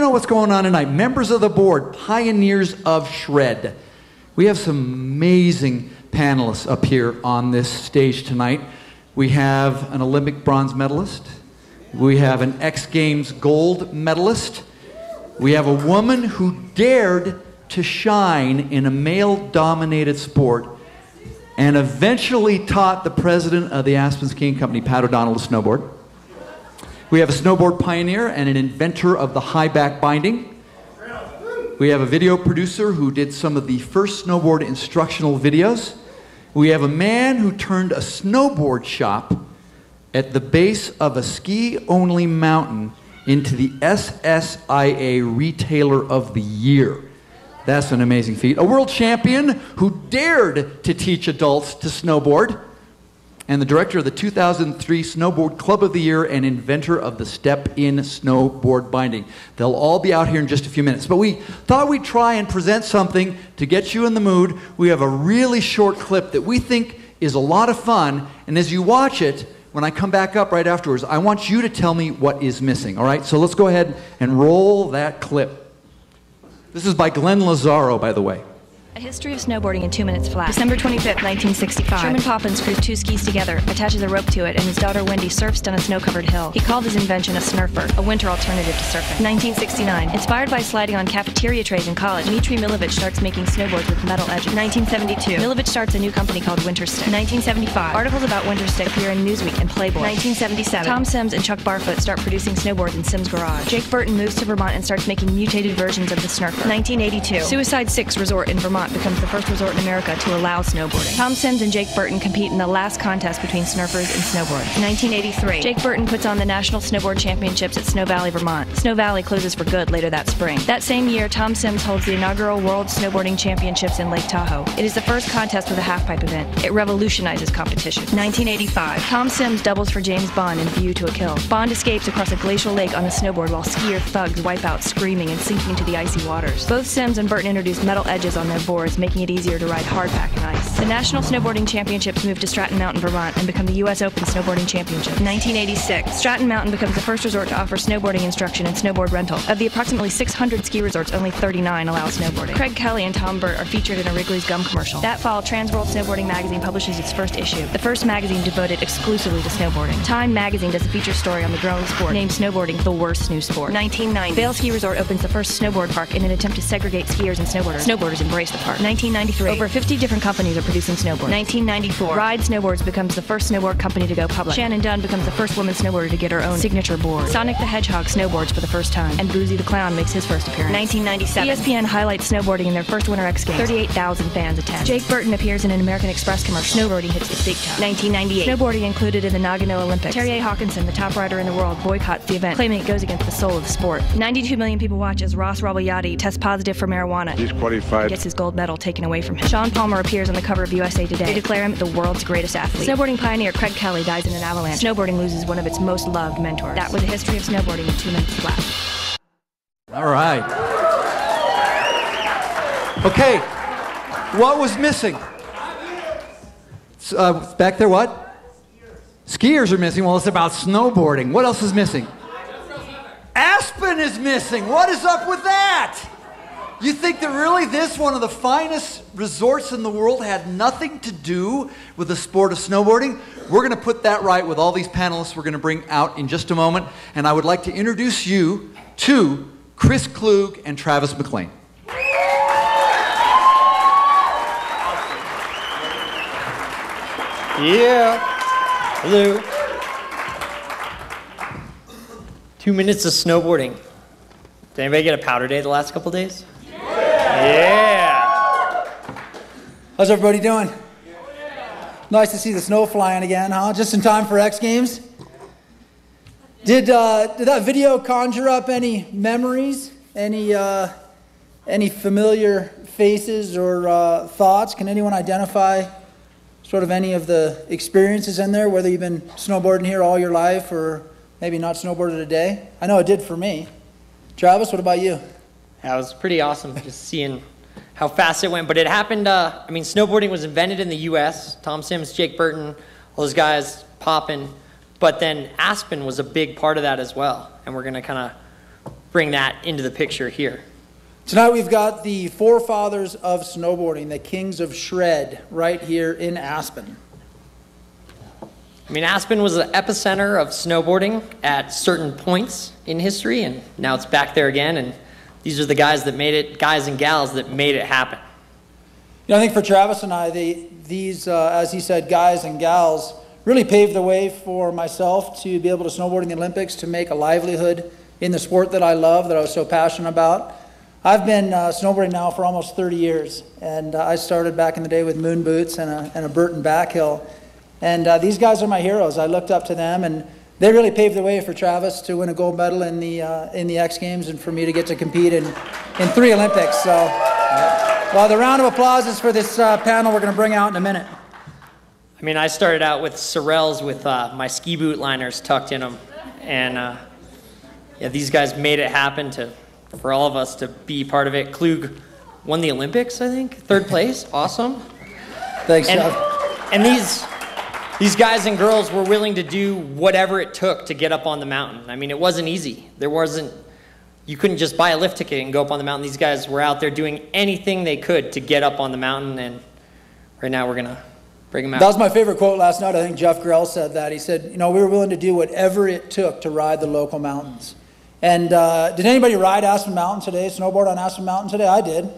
know what's going on tonight. Members of the board, pioneers of shred. We have some amazing panelists up here on this stage tonight. We have an Olympic bronze medalist. We have an X Games gold medalist. We have a woman who dared to shine in a male-dominated sport and eventually taught the president of the Aspen Skiing Company, Pat O'Donnell, to snowboard. We have a snowboard pioneer and an inventor of the high back binding. We have a video producer who did some of the first snowboard instructional videos. We have a man who turned a snowboard shop at the base of a ski-only mountain into the SSIA Retailer of the Year. That's an amazing feat. A world champion who dared to teach adults to snowboard, and the director of the 2003 Snowboard Club of the Year and inventor of the step-in snowboard binding. They'll all be out here in just a few minutes. But we thought we'd try and present something to get you in the mood. We have a really short clip that we think is a lot of fun, and as you watch it, when I come back up right afterwards, I want you to tell me what is missing, all right? So let's go ahead and roll that clip. This is by Glenn Lazaro, by the way. A History of Snowboarding in 2 minutes flat. December 25th, 1965. Sherman Poppins screws 2 skis together, attaches a rope to it, and his daughter Wendy surfs down a snow-covered hill. He called his invention a snurfer, a winter alternative to surfing. 1969. Inspired by sliding on cafeteria trays in college, Dmitry Milovich starts making snowboards with metal edges. 1972. Milovich starts a new company called Winterstick. 1975. Articles about Winterstick appear in Newsweek and Playboy. 1977. Tom Sims and Chuck Barfoot start producing snowboards in Sims' garage. Jake Burton moves to Vermont and starts making mutated versions of the snurfer. 1982. Suicide Six Resort in Vermont becomes the first resort in America to allow snowboarding. Tom Sims and Jake Burton compete in the last contest between snurfers and snowboards. 1983. Jake Burton puts on the National Snowboard Championships at Snow Valley, Vermont. Snow Valley closes for good later that spring. That same year, Tom Sims holds the inaugural World Snowboarding Championships in Lake Tahoe. It is the first contest with a halfpipe event. It revolutionizes competition. 1985. Tom Sims doubles for James Bond in View to a Kill. Bond escapes across a glacial lake on a snowboard while skier thugs wipe out screaming and sinking into the icy waters. Both Sims and Burton introduced metal edges on their boards, making it easier to ride hardpack and ice. The National Snowboarding Championships moved to Stratton Mountain, Vermont, and become the U.S. Open Snowboarding Championship. 1986. Stratton Mountain becomes the first resort to offer snowboarding instruction and snowboard rental. Of the approximately 600 ski resorts, only 39 allow snowboarding. Craig Kelly and Tom Burt are featured in a Wrigley's gum commercial. That fall, Trans World Snowboarding magazine publishes its first issue, the first magazine devoted exclusively to snowboarding. Time magazine does a feature story on the growing sport, named snowboarding the worst new sport. 1990. Vail Ski Resort opens the first snowboard park in an attempt to segregate skiers and snowboarders. Snowboarders embrace the park. 1993. Over 50 different companies are producing snowboards. 1994. Ride Snowboards becomes the first snowboard company to go public. Shannon Dunn becomes the first woman snowboarder to get her own signature board. Sonic the Hedgehog snowboards for the first time, and Boozy the Clown makes his first appearance. 1997. ESPN highlights snowboarding in their first Winter X Games. 38,000 fans attend. Jake Burton appears in an American Express commercial. Snowboarding hits the big time. 1998. Snowboarding included in the Nagano Olympics. Terje Hawkinson, the top rider in the world, boycotts the event, claiming it goes against the soul of the sport. 92 million people watch as Ross Rabalyati tests positive for marijuana. He's qualified. He gets his gold medal taken away from him. Sean Palmer appears on the cover of USA Today. They declare him the world's greatest athlete. Snowboarding pioneer Craig Kelly dies in an avalanche. Snowboarding loses one of its most loved mentors. That was a history of snowboarding in 2 minutes flat. All right. Okay. What was missing? Back there, what? Skiers are missing. Well, it's about snowboarding. What else is missing? Aspen is missing. What is up with that? You think that really this, one of the finest resorts in the world, had nothing to do with the sport of snowboarding? We're going to put that right with all these panelists we're going to bring out in just a moment. And I would like to introduce you to Chris Klug and Travis McLean. Yeah. Hello. 2 minutes of snowboarding. Did anybody get a powder day the last couple days? Yeah. How's everybody doing? Nice to see the snow flying again, huh? Just in time for X Games. Did that video conjure up any memories? Any familiar faces or thoughts? Can anyone identify sort of any of the experiences in there, whether you've been snowboarding here all your life or maybe not snowboarded a day? I know it did for me. Travis, what about you? That was pretty awesome, just seeing how fast it went. But it happened, I mean, snowboarding was invented in the U.S. Tom Sims, Jake Burton, all those guys popping. But then Aspen was a big part of that as well. And we're going to kind of bring that into the picture here. Tonight we've got the forefathers of snowboarding, the kings of shred, right here in Aspen. I mean, Aspen was the epicenter of snowboarding at certain points in history, and now it's back there again, and these are the guys that made it, guys and gals that made it happen. You know, I think for Travis and I, these, as he said, guys and gals, really paved the way for myself to be able to snowboard in the Olympics, to make a livelihood in the sport that I love, that I was so passionate about. I've been snowboarding now for almost 30 years, and I started back in the day with moon boots and a Burton backhill. And these guys are my heroes. I looked up to them, and they really paved the way for Travis to win a gold medal in the X Games, and for me to get to compete in 3 Olympics. So, well, the round of applause is for this panel we're going to bring out in a minute. I mean, I started out with Sorels with my ski boot liners tucked in them, and yeah, these guys made it happen for all of us to be part of it. Klug won the Olympics, I think, 3rd place. Awesome. Thanks, Jeff. And these guys and girls were willing to do whatever it took to get up on the mountain. I mean, it wasn't easy. You couldn't just buy a lift ticket and go up on the mountain. These guys were out there doing anything they could to get up on the mountain, and right now we're going to bring them out. That was my favorite quote last night. I think Jeff Grell said that. He said, you know, we were willing to do whatever it took to ride the local mountains. And did anybody ride Aspen Mountain today, snowboard on Aspen Mountain today? I did.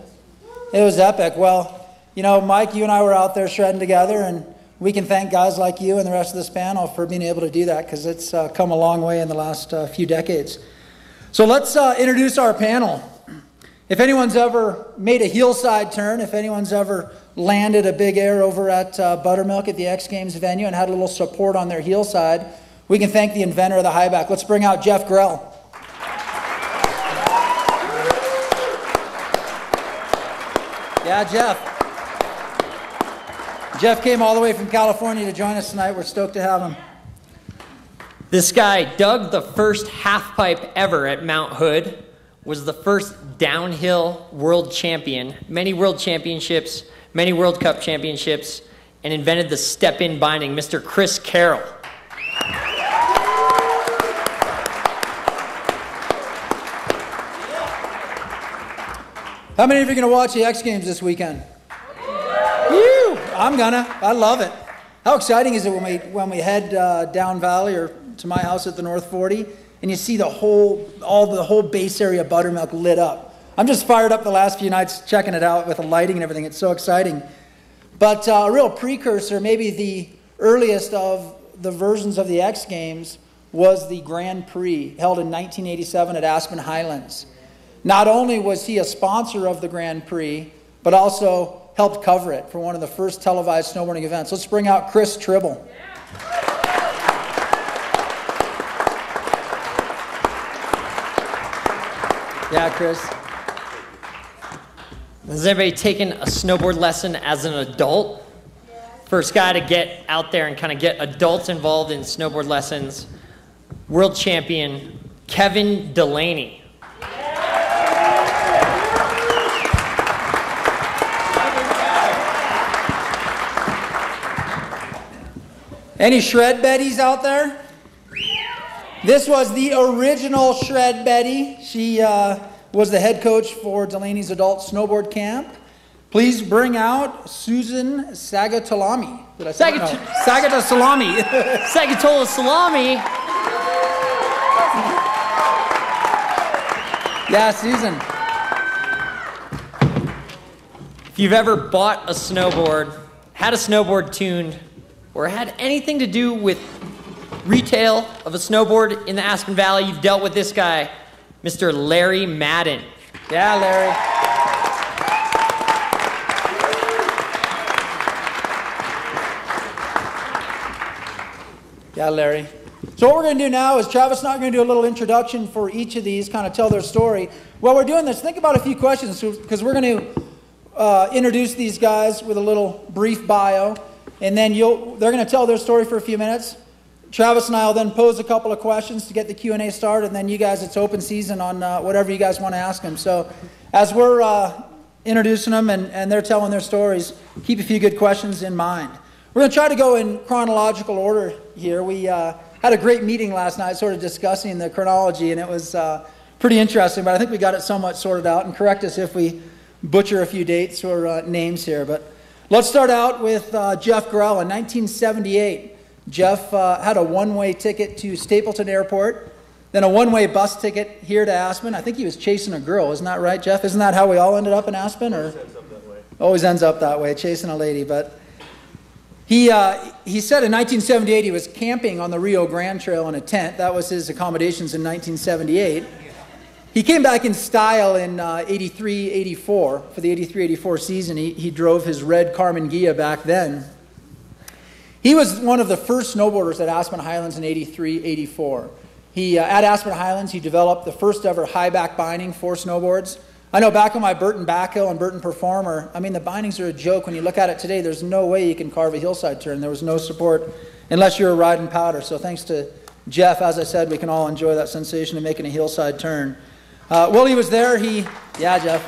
It was epic. Well, you know, Mike, you and I were out there shredding together, and we can thank guys like you and the rest of this panel for being able to do that, because it's come a long way in the last few decades. So let's introduce our panel. If anyone's ever made a hillside turn, if anyone's ever landed a big air over at Buttermilk at the X Games venue and had a little support on their heel side, we can thank the inventor of the high back. Let's bring out Jeff Grell. Yeah, Jeff. Jeff came all the way from California to join us tonight. We're stoked to have him. This guy dug the first half pipe ever at Mount Hood, was the first downhill world champion, many world championships, many World Cup championships, and invented the step-in binding, Mr. Chris Carroll. How many of you are going to watch the X Games this weekend? Woo! I'm gonna. I love it. How exciting is it when we head down valley or to my house at the North 40, and you see the whole base area of Buttermilk lit up. I'm just fired up the last few nights checking it out with the lighting and everything. It's so exciting. But a real precursor, maybe the earliest of the versions of the X Games, was the Grand Prix held in 1987 at Aspen Highlands. Not only was he a sponsor of the Grand Prix, but also helped cover it for one of the first televised snowboarding events. Let's bring out Chris Tribble. Yeah, Chris. Has anybody taken a snowboard lesson as an adult? First guy to get out there and kind of get adults involved in snowboard lessons, world champion Kevin Delaney. Any Shred Betties out there? This was the original Shred Betty. She was the head coach for Delaney's adult snowboard camp. Please bring out Susan Sagatolami. Did I say no? Sagatolami. Sagatola Salami. Yeah, Susan. If you've ever bought a snowboard, had a snowboard tuned, or had anything to do with retail of a snowboard in the Aspen Valley, you've dealt with this guy, Mr. Larry Madden. Yeah, Larry. Yeah, Larry. So what we're going to do now is Travis and I are going to do a little introduction for each of these, kind of tell their story. While we're doing this, think about a few questions, because we're going to introduce these guys with a little brief bio, and then they're going to tell their story for a few minutes. Travis and I will then pose a couple of questions to get the Q&A started, and then you guys, it's open season on whatever you guys want to ask them. So as we're introducing them and they're telling their stories, keep a few good questions in mind. We're going to try to go in chronological order here. We had a great meeting last night sort of discussing the chronology, and it was pretty interesting, but I think we got it somewhat sorted out, and correct us if we butcher a few dates or names here. But let's start out with Jeff Grell. In 1978, Jeff had a one-way ticket to Stapleton Airport, then a one-way bus ticket here to Aspen. I think he was chasing a girl, isn't that right, Jeff? Isn't that how we all ended up in Aspen? Or always ends up that way, chasing a lady. But he said in 1978 he was camping on the Rio Grande Trail in a tent. That was his accommodations in 1978. He came back in style in 83-84. For the 83-84 season, he drove his red Carmen Ghia back then. He was one of the first snowboarders at Aspen Highlands in 83-84. At Aspen Highlands, he developed the first ever high back binding for snowboards. I know back on my Burton Backhill and Burton Performer, I mean, the bindings are a joke. When you look at it today, there's no way you can carve a hillside turn. There was no support unless you were riding powder. So thanks to Jeff, as I said, we can all enjoy that sensation of making a hillside turn. While he was there, yeah, Jeff.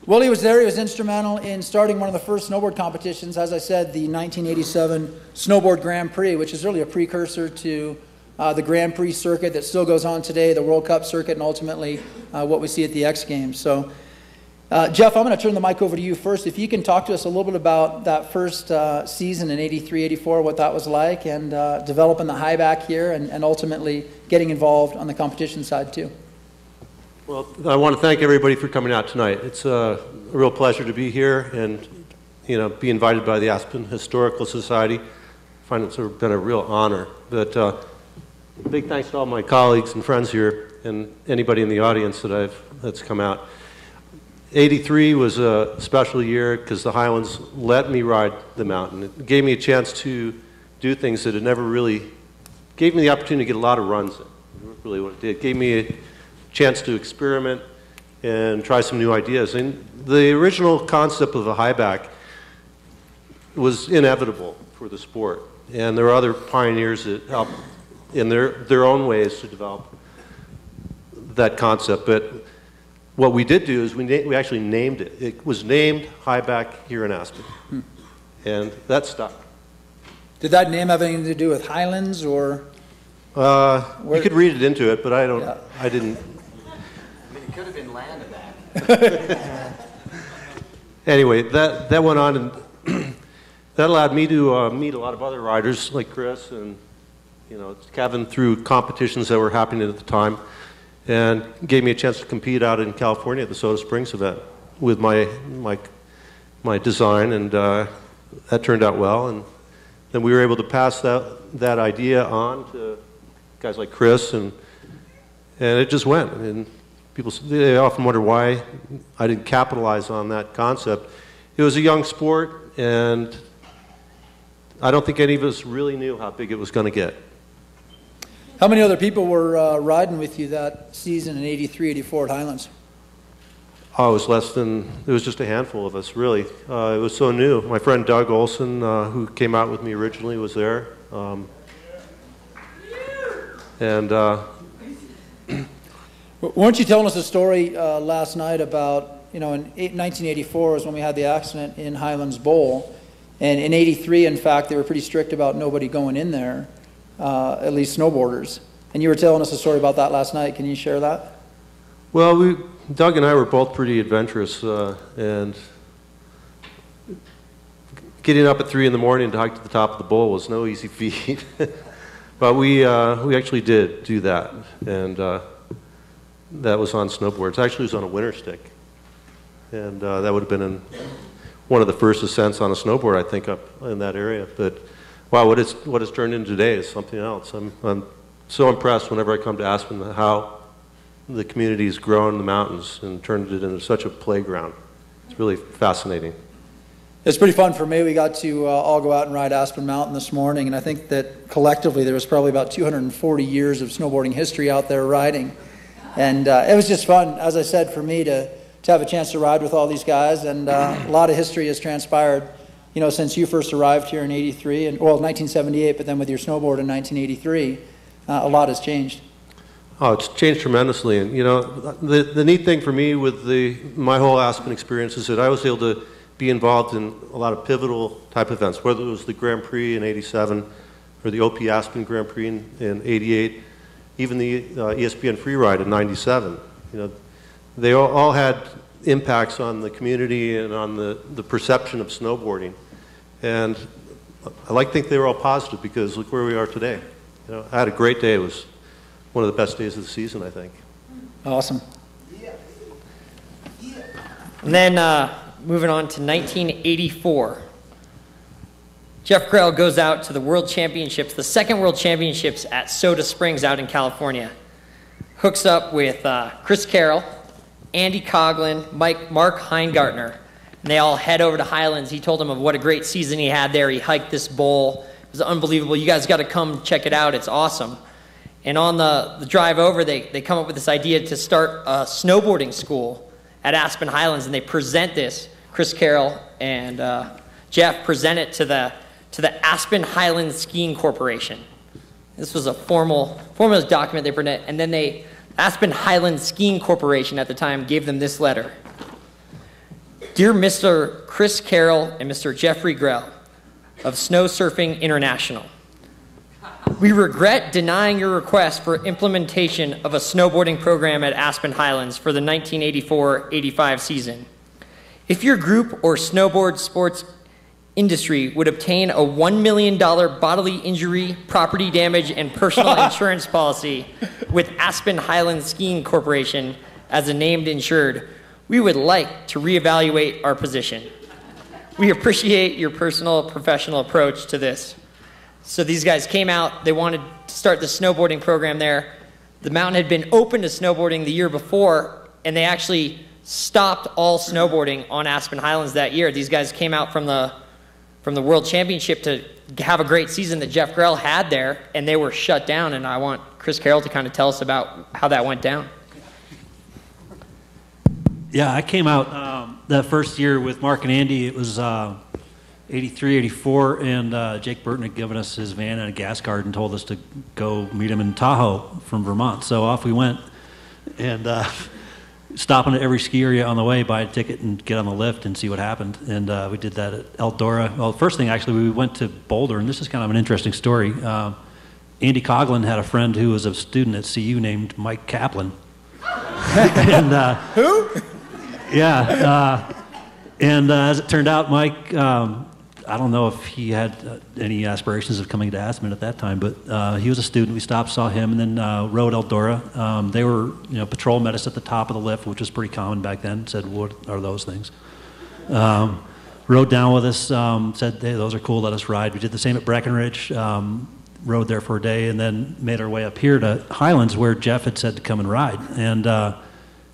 While he was there, he was instrumental in starting one of the first snowboard competitions, as I said, the 1987 Snowboard Grand Prix, which is really a precursor to the Grand Prix circuit that still goes on today, the World Cup circuit, and ultimately what we see at the X Games. So, Jeff, I'm going to turn the mic over to you first. If you can talk to us a little bit about that first season in 83-84, what that was like, and developing the high back here, and ultimately getting involved on the competition side too. Well, I want to thank everybody for coming out tonight. It's a real pleasure to be here and, be invited by the Aspen Historical Society. I find it's been a real honor. But big thanks to all my colleagues and friends here and anybody in the audience that's come out. 83 was a special year because the Highlands let me ride the mountain. It gave me a chance to do things that had never really, gave me the opportunity to get a lot of runs in. Really what it did. It gave me a chance to experiment and try some new ideas. And the original concept of a high back was inevitable for the sport. And there are other pioneers that helped in their own ways to develop that concept. But what we did do is we actually named it. It was named high back here in Aspen. And that stuck. Did that name have anything to do with Highlands or? You could read it into it, but I didn't. It could have been land of that. Anyway, that went on, and that allowed me to meet a lot of other riders like Chris and Kevin through competitions that were happening at the time, and gave me a chance to compete out in California at the Soda Springs event with my design, and that turned out well. And then we were able to pass that idea on to guys like Chris, and it just went. And they often wonder why I didn't capitalize on that concept. It was a young sport, and I don't think any of us really knew how big it was going to get. How many other people were riding with you that season in 83-84 at Highlands? Oh, it was just a handful of us, really. It was so new. My friend Doug Olson, who came out with me originally, was there. Weren't you telling us a story last night about, in 1984 was when we had the accident in Highlands Bowl, and in 83, in fact, they were pretty strict about nobody going in there, at least snowboarders. And you were telling us a story about that last night. Can you share that? Well, Doug and I were both pretty adventurous, and getting up at 3 in the morning to hike to the top of the bowl was no easy feat. But we actually did do that, and that was on snowboards. Actually, it was on a winter stick, and that would have been one of the first ascents on a snowboard, I think, up in that area. But wow, what it's turned into today is something else. I'm so impressed whenever I come to Aspen how the community has grown in the mountains and turned it into such a playground. It's really fascinating. It's pretty fun for me. We got to all go out and ride Aspen Mountain this morning, and I think that collectively there was probably about 240 years of snowboarding history out there riding. And it was just fun, as I said, for me to have a chance to ride with all these guys, and a lot of history has transpired, since you first arrived here in 83, and 1978, but then with your snowboard in 1983, a lot has changed. Oh, it's changed tremendously. And, the neat thing for me with my whole Aspen experience is that I was able to be involved in a lot of pivotal type events, whether it was the Grand Prix in 87 or the OP Aspen Grand Prix in '88, even the ESPN Free Ride in '97. You know, they all had impacts on the community and on the perception of snowboarding. And I like to think they were all positive, because look where we are today. You know, I had a great day. It was one of the best days of the season, I think. Awesome. And then moving on to 1984. Jeff Grell goes out to the World Championships, the second World Championships at Soda Springs out in California. Hooks up with Chris Carroll, Andy Coughlin, Mark Heingartner, and they all head over to Highlands. He told them of what a great season he had there. He hiked this bowl. It was unbelievable. You guys got to come check it out. It's awesome. And on the drive over, they come up with this idea to start a snowboarding school at Aspen Highlands, and they present this. Chris Carroll and Jeff present it to the Aspen Highlands Skiing Corporation. This was a formal document they present, and then Aspen Highlands Skiing Corporation at the time gave them this letter. Dear Mr. Chris Carroll and Mr. Jeffrey Grell of Snow Surfing International, we regret denying your request for implementation of a snowboarding program at Aspen Highlands for the 1984-85 season. If your group or snowboard sports industry would obtain a $1 million bodily injury, property damage, and personal insurance policy with Aspen Highlands Skiing Corporation as a named insured, we would like to reevaluate our position. We appreciate your personal, professional approach to this. So these guys came out, they wanted to start the snowboarding program there. The mountain had been open to snowboarding the year before, and they actually stopped all snowboarding on Aspen Highlands that year. These guys came out from the World Championship to have a great season that Jeff Grell had there, and they were shut down, and I want Chris Carroll to kind of tell us about how that went down. Yeah, I came out that first year with Mark and Andy. It was 83, 84, and Jake Burton had given us his van and a gas card and told us to go meet him in Tahoe from Vermont. So off we went, and stopping at every ski area on the way, buy a ticket and get on the lift and see what happened. And we did that at Eldora. Well, the first thing, actually, we went to Boulder, and this is kind of an interesting story. Andy Coughlin had a friend who was a student at CU named Mike Kaplan. And, Who? Yeah. And as it turned out, Mike, I don't know if he had any aspirations of coming to Aspen at that time, but he was a student. We stopped, saw him, and then rode Eldora. They were, patrol met us at the top of the lift, which was pretty common back then. Said, "What are those things?" Rode down with us. Said, "Hey, those are cool. Let us ride." We did the same at Breckenridge. Rode there for a day, and then made our way up here to Highlands, where Jeff had said to come and ride. And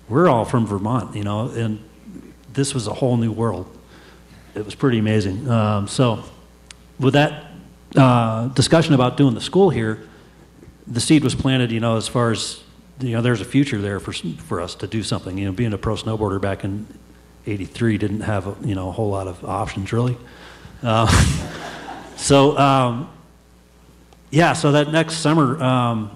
we're all from Vermont, and this was a whole new world. It was pretty amazing. So with that discussion about doing the school here, the seed was planted, as far as, there's a future there for us to do something. Being a pro snowboarder back in '83 didn't have, a whole lot of options, really. So that next summer,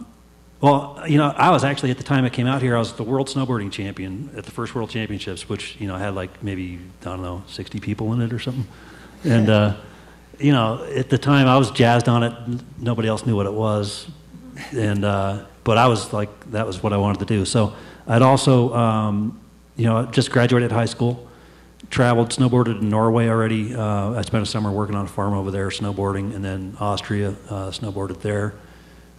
I was actually, at the time I came out here, I was the world snowboarding champion at the first World Championships, which, had like maybe, 60 people in it or something. And, at the time I was jazzed on it. Nobody else knew what it was. And, but I was like, that was what I wanted to do. So I'd also, just graduated high school, traveled, snowboarded in Norway already. I spent a summer working on a farm over there, snowboarding, and then Austria, snowboarded there.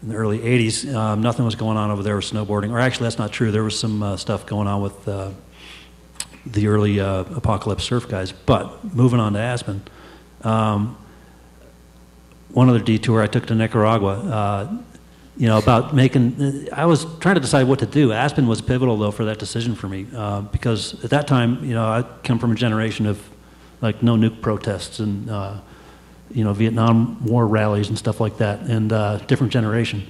In the early 80s, nothing was going on over there with snowboarding. Or actually, that's not true. There was some stuff going on with the early Apocalypse Surf guys. But moving on to Aspen, one other detour I took to Nicaragua, about making, I was trying to decide what to do. Aspen was pivotal, though, for that decision for me, because at that time, I come from a generation of, like, no nuke protests and, Vietnam War rallies and stuff like that, and different generation.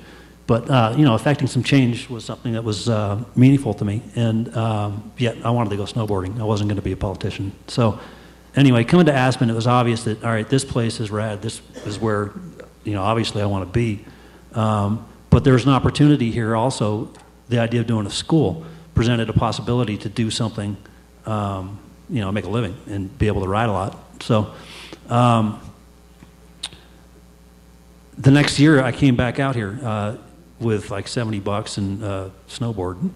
But, affecting some change was something that was meaningful to me. And yet I wanted to go snowboarding. I wasn't going to be a politician. So anyway, coming to Aspen, it was obvious that, all right, this place is rad. This is where, obviously I want to be. But there's an opportunity here also. The idea of doing a school presented a possibility to do something, make a living and be able to ride a lot. So the next year I came back out here with like $70 and snowboard,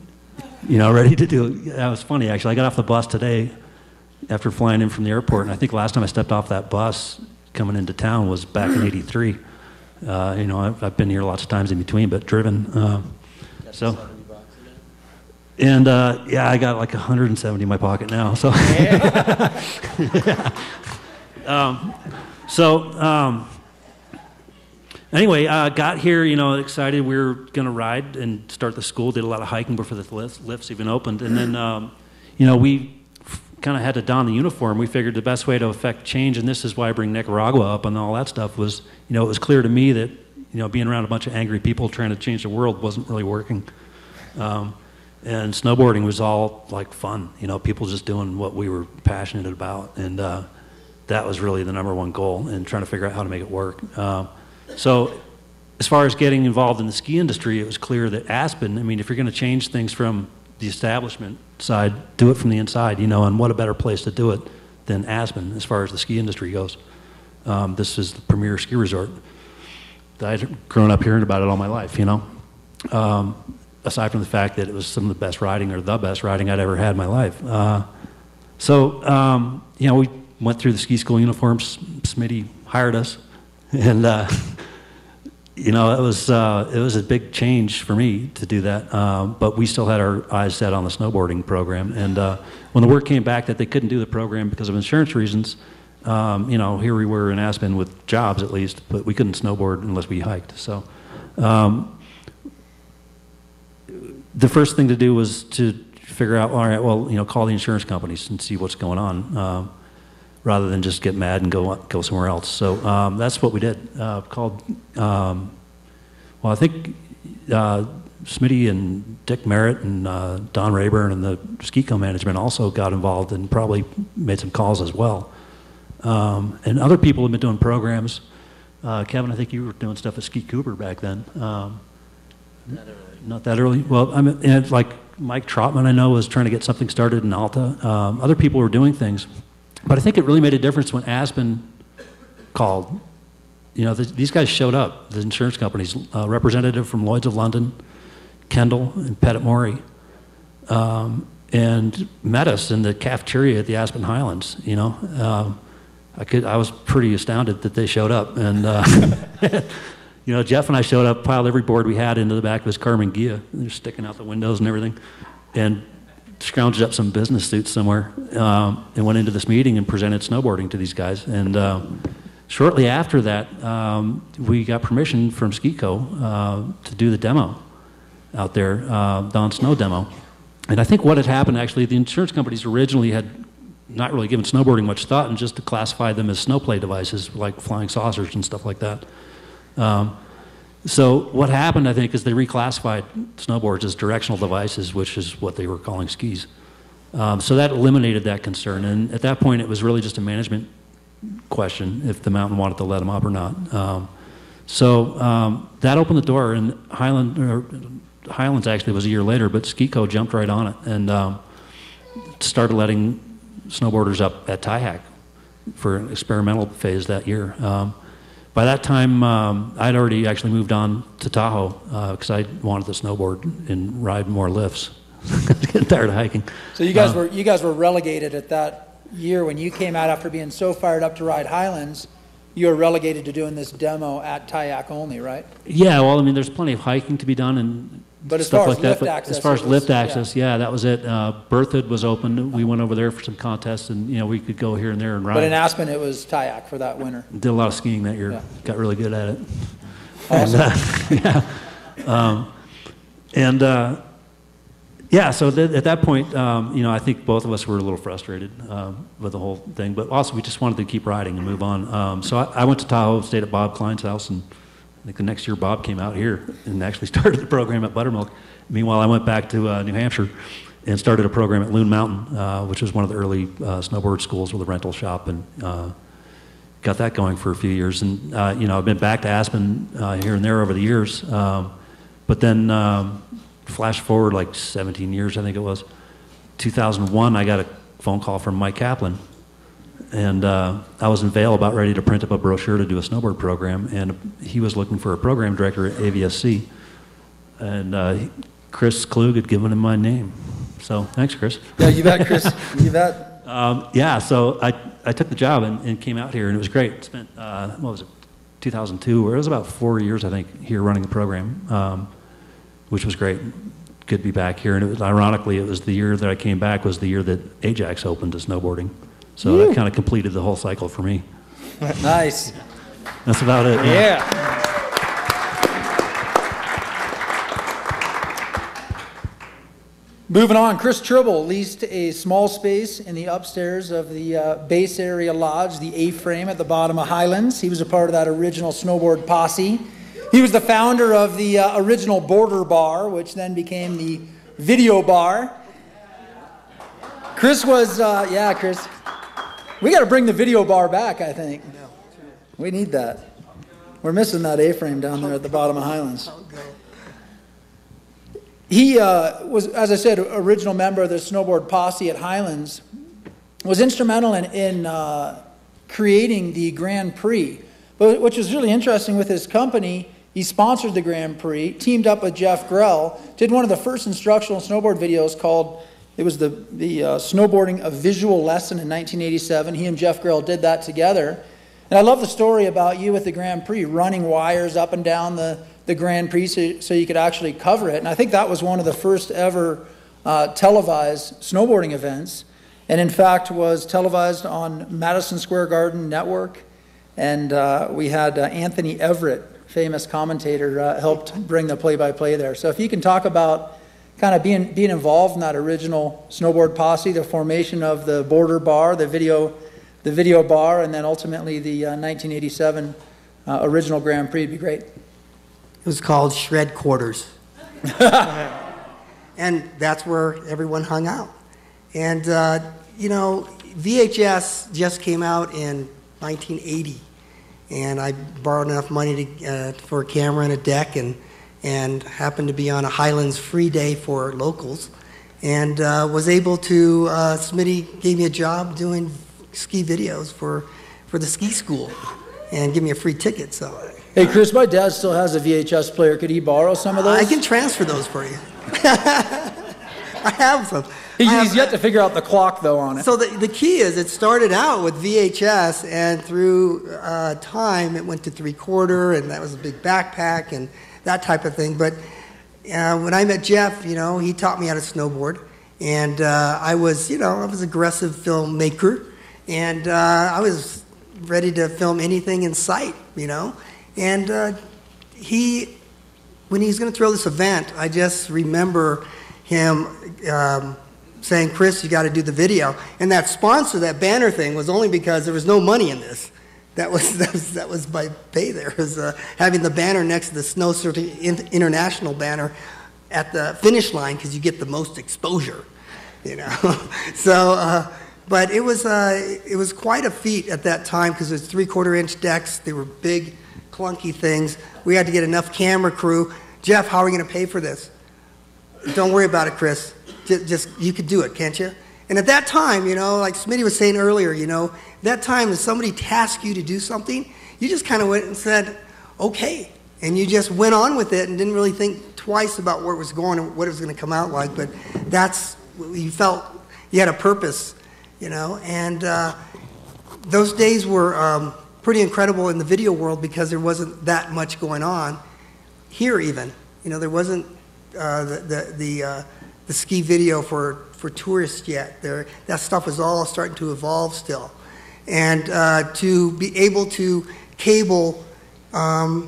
ready to do it. That was funny, actually. I got off the bus today after flying in from the airport, and I think last time I stepped off that bus coming into town was back in '83. I've been here lots of times in between, but driven. And I got like 170 in my pocket now. So, anyway, got here, excited. We were going to ride and start the school. Did a lot of hiking before the lifts even opened. And then, we kind of had to don the uniform. We figured the best way to affect change, and this is why I bring Nicaragua up and all that stuff, was, it was clear to me that, being around a bunch of angry people trying to change the world wasn't really working. And snowboarding was all like fun, people just doing what we were passionate about. And that was really the #1 goal, and trying to figure out how to make it work. So as far as getting involved in the ski industry, it was clear that Aspen, if you're going to change things from the establishment side, do it from the inside, and what a better place to do it than Aspen as far as the ski industry goes. This is the premier ski resort. I'd grown up hearing about it all my life, aside from the fact that it was some of the best riding, or the best riding I'd ever had in my life. We went through the ski school uniforms. Smitty hired us, and it was a big change for me to do that. But we still had our eyes set on the snowboarding program. And when the word came back that they couldn't do the program because of insurance reasons, here we were in Aspen with jobs at least, but we couldn't snowboard unless we hiked. So the first thing to do was to figure out, all right, well, call the insurance companies and see what's going on, rather than just get mad and go somewhere else. So that's what we did. Called, I think Smitty and Dick Merritt and Don Rayburn and the ski co-management also got involved and probably made some calls as well. And other people have been doing programs. Kevin, I think you were doing stuff at Ski Cooper back then. Not that early. Well, and like Mike Trotman, I know, was trying to get something started in Alta. Other people were doing things. But I think it really made a difference when Aspen called. These guys showed up, the insurance companies, representative from Lloyd's of London, Kendall, and Pettit Mori, and met us in the cafeteria at the Aspen Highlands. I was pretty astounded that they showed up. And, Jeff and I showed up, piled every board we had into the back of his Carmen Ghia. They're sticking out the windows and everything. And scrounged up some business suits somewhere, and went into this meeting and presented snowboarding to these guys. And shortly after that, we got permission from Skico to do the demo out there, Don Snow demo. And I think what had happened, actually, the insurance companies originally had not really given snowboarding much thought, and just to classify them as snowplay devices, like flying saucers and stuff like that. So what happened, I think, is they reclassified snowboards as directional devices, which is what they were calling skis. So that eliminated that concern. And at that point, it was really just a management question if the mountain wanted to let them up or not. That opened the door, and Highlands actually was a year later, but Skico jumped right on it and started letting snowboarders up at Tyack for an experimental phase that year. By that time, I'd already actually moved on to Tahoe because I wanted to snowboard and ride more lifts. I was getting tired of hiking. So you guys were relegated at that year when you came out after being so fired up to ride Highlands. You were relegated to doing this demo at Tyack only, right? Yeah, well, there's plenty of hiking to be done and stuff like that. But as far as lift access, yeah, that was it. Berthoud was open. We went over there for some contests, and we could go here and there and ride. But in Aspen, it was Tyack for that winter. Did a lot of skiing that year. Yeah. Got really good at it. Awesome. So at that point, I think both of us were a little frustrated with the whole thing, but also we just wanted to keep riding and move on. So I went to Tahoe, stayed at Bob Klein's house, and I think the next year Bob came out here and actually started the program at Buttermilk. Meanwhile, I went back to New Hampshire and started a program at Loon Mountain, which was one of the early snowboard schools with a rental shop, and got that going for a few years. And I've been back to Aspen here and there over the years, but then flash forward like 17 years, I think it was. 2001, I got a phone call from Mike Kaplan, And I was in Vail about ready to print up a brochure to do a snowboard program, and he was looking for a program director at AVSC. And Chris Klug had given him my name. So thanks, Chris. Yeah, you bet, Chris. You bet. Yeah, so I took the job and came out here, and it was great. Spent, what was it, 2002, or it was about 4 years, I think, here running the program, which was great. Good to be back here. And ironically, it was the year that I came back was the year that Ajax opened to snowboarding. So that kind of completed the whole cycle for me. Nice. That's about it. Yeah. Moving on, Chris Tribble leased a small space in the upstairs of the base area lodge, the A-frame at the bottom of Highlands. He was a part of that original snowboard posse. He was the founder of the original Border Bar, which then became the Video Bar. Chris was, yeah, Chris. We got to bring the Video Bar back, I think. We need that. We're missing that A-frame down there at the bottom of Highlands. He was, as I said, original member of the snowboard posse at Highlands, was instrumental in creating the Grand Prix, but which was really interesting with his company. He sponsored the Grand Prix, teamed up with Jeff Grell, did one of the first instructional snowboard videos called, it was the Snowboarding a Visual Lesson in 1987. He and Jeff Grell did that together. And I love the story about you with the Grand Prix, running wires up and down the Grand Prix so you could actually cover it. And I think that was one of the first ever televised snowboarding events. And in fact was televised on Madison Square Garden Network. And we had Anthony Everett, famous commentator, helped bring the play-by-play there. So if you can talk about kind of being involved in that original snowboard posse, the formation of the Border Bar, the video bar, and then ultimately the 1987 original Grand Prix, it'd be great. It was called Shred Quarters. And that's where everyone hung out. And, you know, VHS just came out in 1980. And I borrowed enough money for a camera and a deck and happened to be on a Highlands free day for locals. And was able to, Smitty gave me a job doing ski videos for the ski school and give me a free ticket. So. Hey, Chris, my dad still has a VHS player. Could he borrow some of those? I can transfer those for you. I have some. He's yet to figure out the clock, though, on it. So the key is it started out with VHS, and through time it went to 3/4, and that was a big backpack and that type of thing. But when I met Jeff, you know, he taught me how to snowboard. And I was aggressive filmmaker, and I was ready to film anything in sight, you know. And when he was going to throw this event, I just remember him saying, "Chris, you got to do the video." And that sponsor, that banner thing, was only because there was no money in this. That was my pay there, was having the banner next to the Snow City International banner at the finish line, because you get the most exposure, you know. So, but it was quite a feat at that time, because it was 3/4-inch decks. They were big, clunky things. We had to get enough camera crew. Jeff, how are we going to pay for this? Don't worry about it, Chris. Just you could do it, can't you? And at that time, you know, like Smitty was saying earlier, you know, that time if somebody tasked you to do something, you just kind of went and said, okay. And you just went on with it and didn't really think twice about where it was going and what it was going to come out like. But that's, you felt you had a purpose, you know. And those days were pretty incredible in the video world, because there wasn't that much going on here even. You know, there wasn't the ski video for tourists yet. That stuff was all starting to evolve still. And to be able to cable, I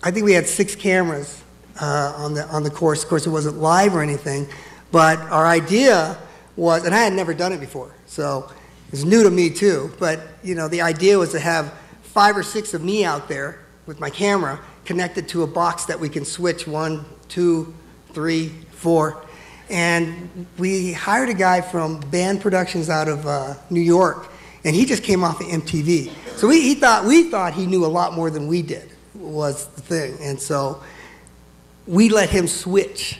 think we had 6 cameras on the course. Of course, it wasn't live or anything, but our idea was, and I had never done it before, so it was new to me too, but you know, the idea was to have 5 or 6 of me out there with my camera connected to a box that we can switch 1, 2, 3, 4. And we hired a guy from Band Productions out of New York, and he just came off of MTV. So we thought he knew a lot more than we did, was the thing. And so we let him switch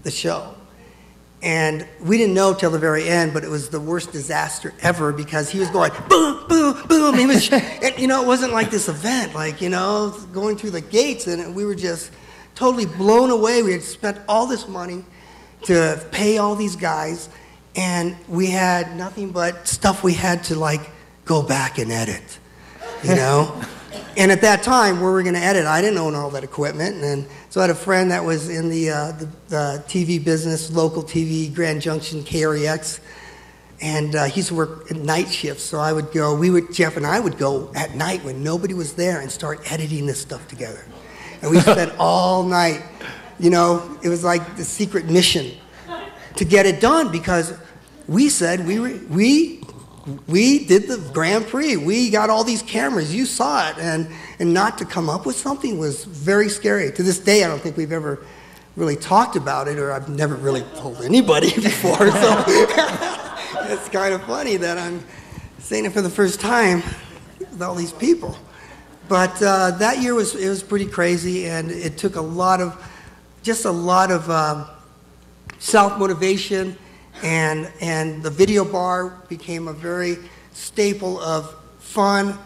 the show. And we didn't know till the very end, but it was the worst disaster ever because he was going boom, boom, boom. He was, and, you know, it wasn't like this event, like, you know, going through the gates, and we were just totally blown away. We had spent all this money to pay all these guys, and we had nothing but stuff we had to, like, go back and edit, you know? And at that time, where we were going to edit, I didn't own all that equipment, and so I had a friend that was in the TV business, local TV, Grand Junction, KREX, and he used to work at night shifts, so I would go, Jeff and I would go at night when nobody was there and start editing this stuff together. And we spent all night, you know, it was like the secret mission to get it done because we said we did the Grand Prix. We got all these cameras. You saw it. And not to come up with something was very scary. To this day, I don't think we've ever really talked about it, or I've never really told anybody before. So it's kind of funny that I'm saying it for the first time with all these people. But that year it was pretty crazy, and it took a lot of self-motivation. And the video bar became a very staple of fun,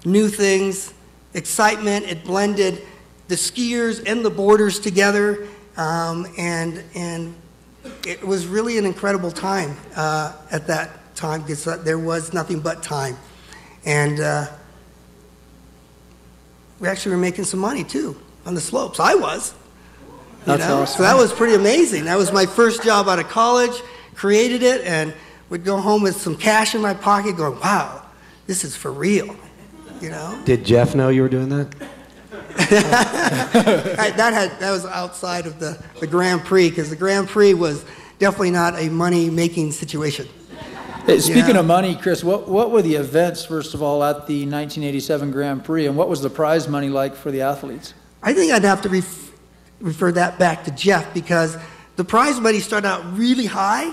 new things, excitement. It blended the skiers and the boarders together, and it was really an incredible time at that time because there was nothing but time. And we actually were making some money too on the slopes. I was. That's awesome. So that was pretty amazing. That was my first job out of college. Created it, and would go home with some cash in my pocket going, wow, this is for real, you know? Did Jeff know you were doing that? That was outside of the Grand Prix, because the Grand Prix was definitely not a money-making situation. Hey, speaking of money, Chris, what were the events, first of all, at the 1987 Grand Prix, and what was the prize money like for the athletes? I think I'd have to refer that back to Jeff, because the prize money started out really high,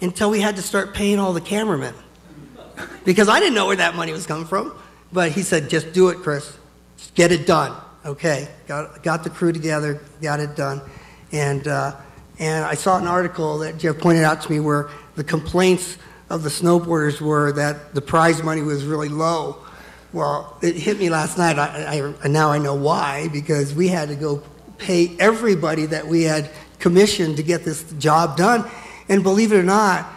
until we had to start paying all the cameramen. Because I didn't know where that money was coming from. But he said, just do it, Chris. Just get it done. Okay, got the crew together, got it done. And I saw an article that Jeff pointed out to me where the complaints of the snowboarders were that the prize money was really low. Well, it hit me last night. Now I know why, because we had to go pay everybody that we had commissioned to get this job done. And believe it or not,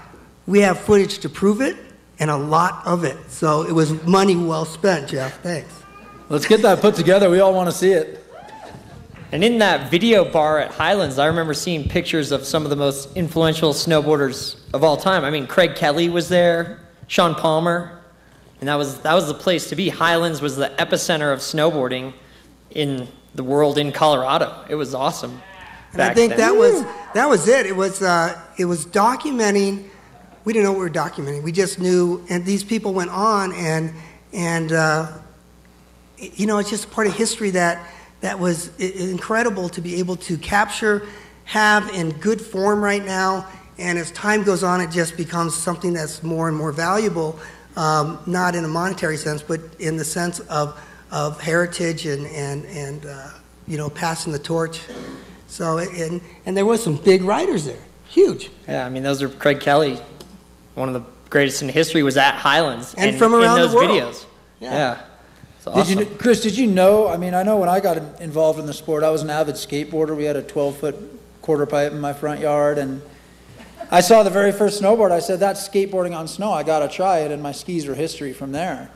we have footage to prove it, and a lot of it. So it was money well spent, Jeff. Thanks. Let's get that put together. We all want to see it. And in that video bar at Highlands, I remember seeing pictures of some of the most influential snowboarders of all time. I mean, Craig Kelly was there, Sean Palmer, and that was the place to be. Highlands was the epicenter of snowboarding in the world in Colorado. It was awesome. And I think that was it. It was documenting. We didn't know what we were documenting. We just knew, and these people went on, and you know, it's just a part of history that was incredible to be able to capture, have in good form right now. And as time goes on, it just becomes something that's more and more valuable, not in a monetary sense, but in the sense of heritage and you know, passing the torch. So, and there was some big riders there, huge. Yeah, I mean, those are Craig Kelly, one of the greatest in history, was at Highlands. And from around in those the world. videos. Yeah. It's awesome. Chris, did you know, I mean, I know when I got involved in the sport, I was an avid skateboarder. We had a 12-foot quarter pipe in my front yard, and I saw the very first snowboard. I said, that's skateboarding on snow. I got to try it, and my skis were history from there.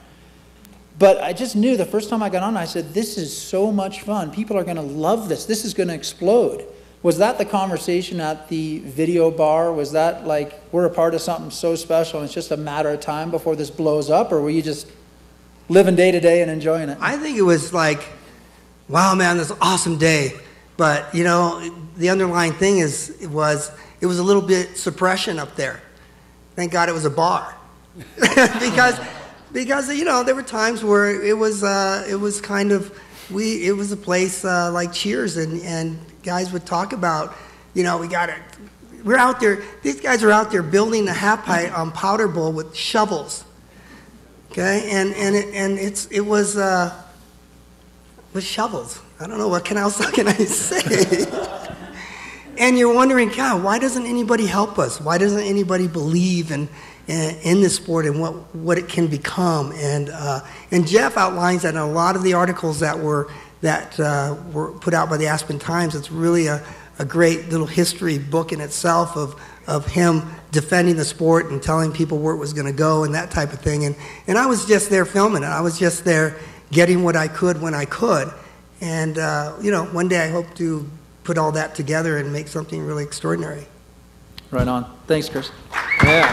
But I just knew the first time I got on, I said, this is so much fun. People are going to love this. This is going to explode. Was that the conversation at the video bar? Was that like, we're a part of something so special and it's just a matter of time before this blows up? Or were you just living day to day and enjoying it? I think it was like, wow, man, this is an awesome day. But, you know, the underlying thing it was a little bit suppression up there. Thank God it was a bar. Because you know, there were times where it was kind of, it was a place like Cheers, and guys would talk about, you know, we're out there, these guys are out there building a half pipe on powder bowl with shovels, okay, and it was with shovels. I don't know what else can I say. and you're wondering, God, why doesn't anybody help us? Why doesn't anybody believe in this sport and what it can become? And Jeff outlines that in a lot of the articles that were put out by the Aspen Times. It's really a great little history book in itself of him defending the sport and telling people where it was going to go and that type of thing. And I was just there filming it. I was just there getting what I could when I could. And, one day I hope to put all that together and make something really extraordinary. Right on. Thanks, Chris. Yeah.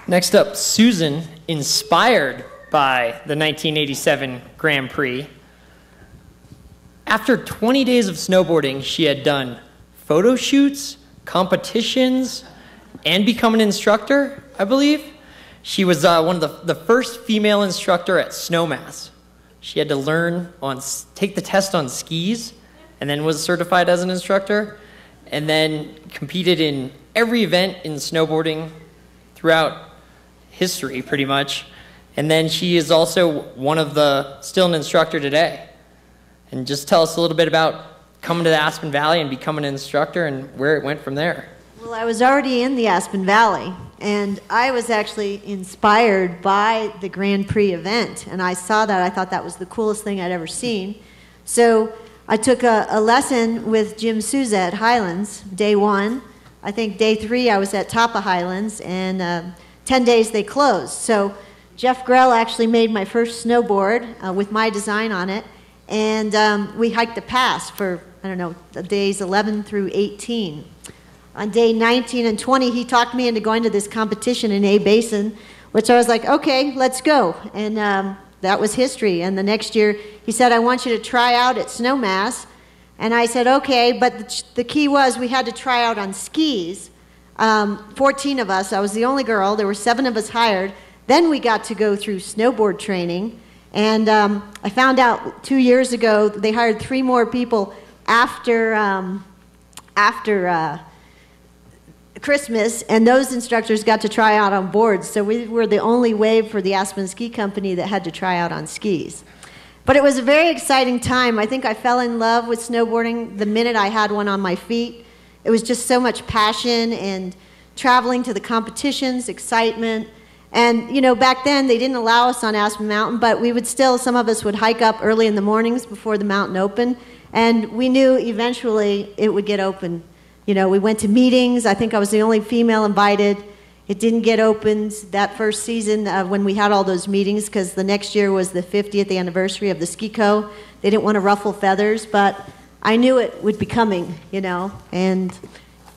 Next up, Susan, inspired by the 1987 Grand Prix. After 20 days of snowboarding, she had done photo shoots, competitions, and become an instructor, I believe. She was one of the first female instructor at Snowmass. She had to take the test on skis, and then was certified as an instructor, and then competed in every event in snowboarding throughout history, pretty much. And then she is also still an instructor today. And just tell us a little bit about coming to the Aspen Valley and becoming an instructor and where it went from there. Well, I was already in the Aspen Valley, and I was actually inspired by the Grand Prix event. And I saw that. I thought that was the coolest thing I'd ever seen. So I took a lesson with Jim Souza at Highlands, day 1. I think day 3 I was at top of Highlands, and 10 days they closed. So Jeff Grell actually made my first snowboard with my design on it. And we hiked the pass for, days 11 through 18. On day 19 and 20, he talked me into going to this competition in A Basin, which I was like, okay, let's go. And that was history. And the next year, he said, I want you to try out at Snowmass. And I said, okay, but the key was we had to try out on skis. 14 of us, I was the only girl. There were 7 of us hired. Then we got to go through snowboard training. And I found out 2 years ago they hired 3 more people after Christmas, and those instructors got to try out on boards. So we were the only wave for the Aspen Ski Company that had to try out on skis. But it was a very exciting time. I think I fell in love with snowboarding the minute I had one on my feet. It was just so much passion and traveling to the competitions, excitement. And, back then they didn't allow us on Aspen Mountain, but we would still, some of us would hike up early in the mornings before the mountain opened. And we knew eventually it would get open. We went to meetings. I think I was the only female invited. It didn't get opened that first season when we had all those meetings, because the next year was the 50th anniversary of the Ski Co. They didn't want to ruffle feathers, but I knew it would be coming, And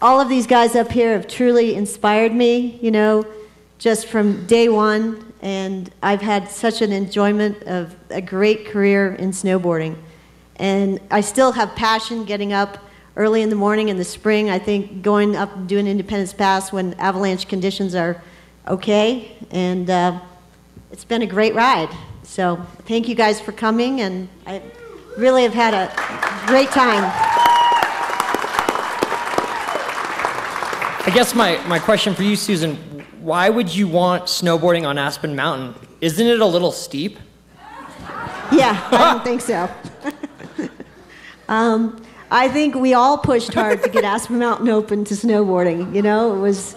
all of these guys up here have truly inspired me, just from day one. And I've had such an enjoyment of a great career in snowboarding. And I still have passion getting up early in the morning in the spring. I think going up and doing Independence Pass when avalanche conditions are okay. And it's been a great ride. So thank you guys for coming, and I really have had a great time. I guess my question for you, Susan, why would you want snowboarding on Aspen Mountain? Isn't it a little steep? Yeah, I don't think so. I think we all pushed hard to get Aspen Mountain open to snowboarding. It was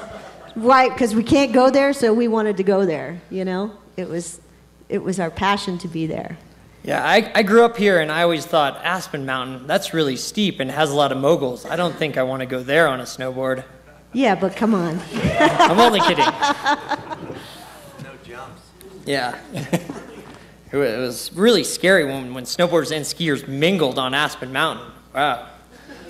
right because we can't go there, so we wanted to go there. It was our passion to be there. Yeah, I grew up here, and I always thought Aspen Mountain, that's really steep and has a lot of moguls. I don't think I want to go there on a snowboard. Yeah, but come on. I'm only kidding. No jumps. Yeah. It was really scary when snowboarders and skiers mingled on Aspen Mountain. Wow.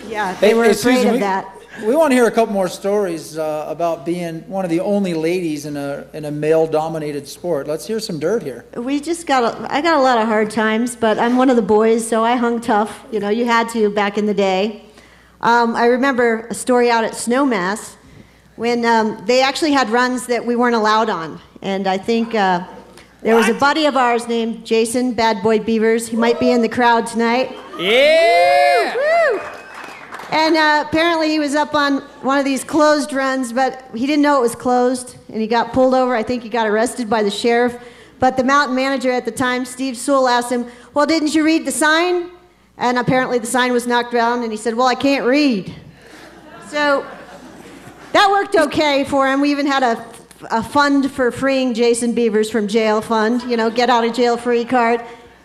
Yeah, they were afraid Susan, of that. We want to hear a couple more stories about being one of the only ladies in a male-dominated sport. Let's hear some dirt here. I got a lot of hard times, but I'm one of the boys, so I hung tough. You had to back in the day. I remember a story out at Snowmass when they actually had runs that we weren't allowed on. And I think there was a buddy of ours named Jason Bad Boy Beavers. He might be in the crowd tonight. Yeah! Woo! And apparently he was up on one of these closed runs, but he didn't know it was closed, and he got pulled over. I think he got arrested by the sheriff. But the mountain manager at the time, Steve Sewell, asked him, well, didn't you read the sign? And apparently the sign was knocked down, and he said, well, I can't read. So that worked okay for him. We even had a fund for freeing Jason Beavers from jail fund, get out of jail free card.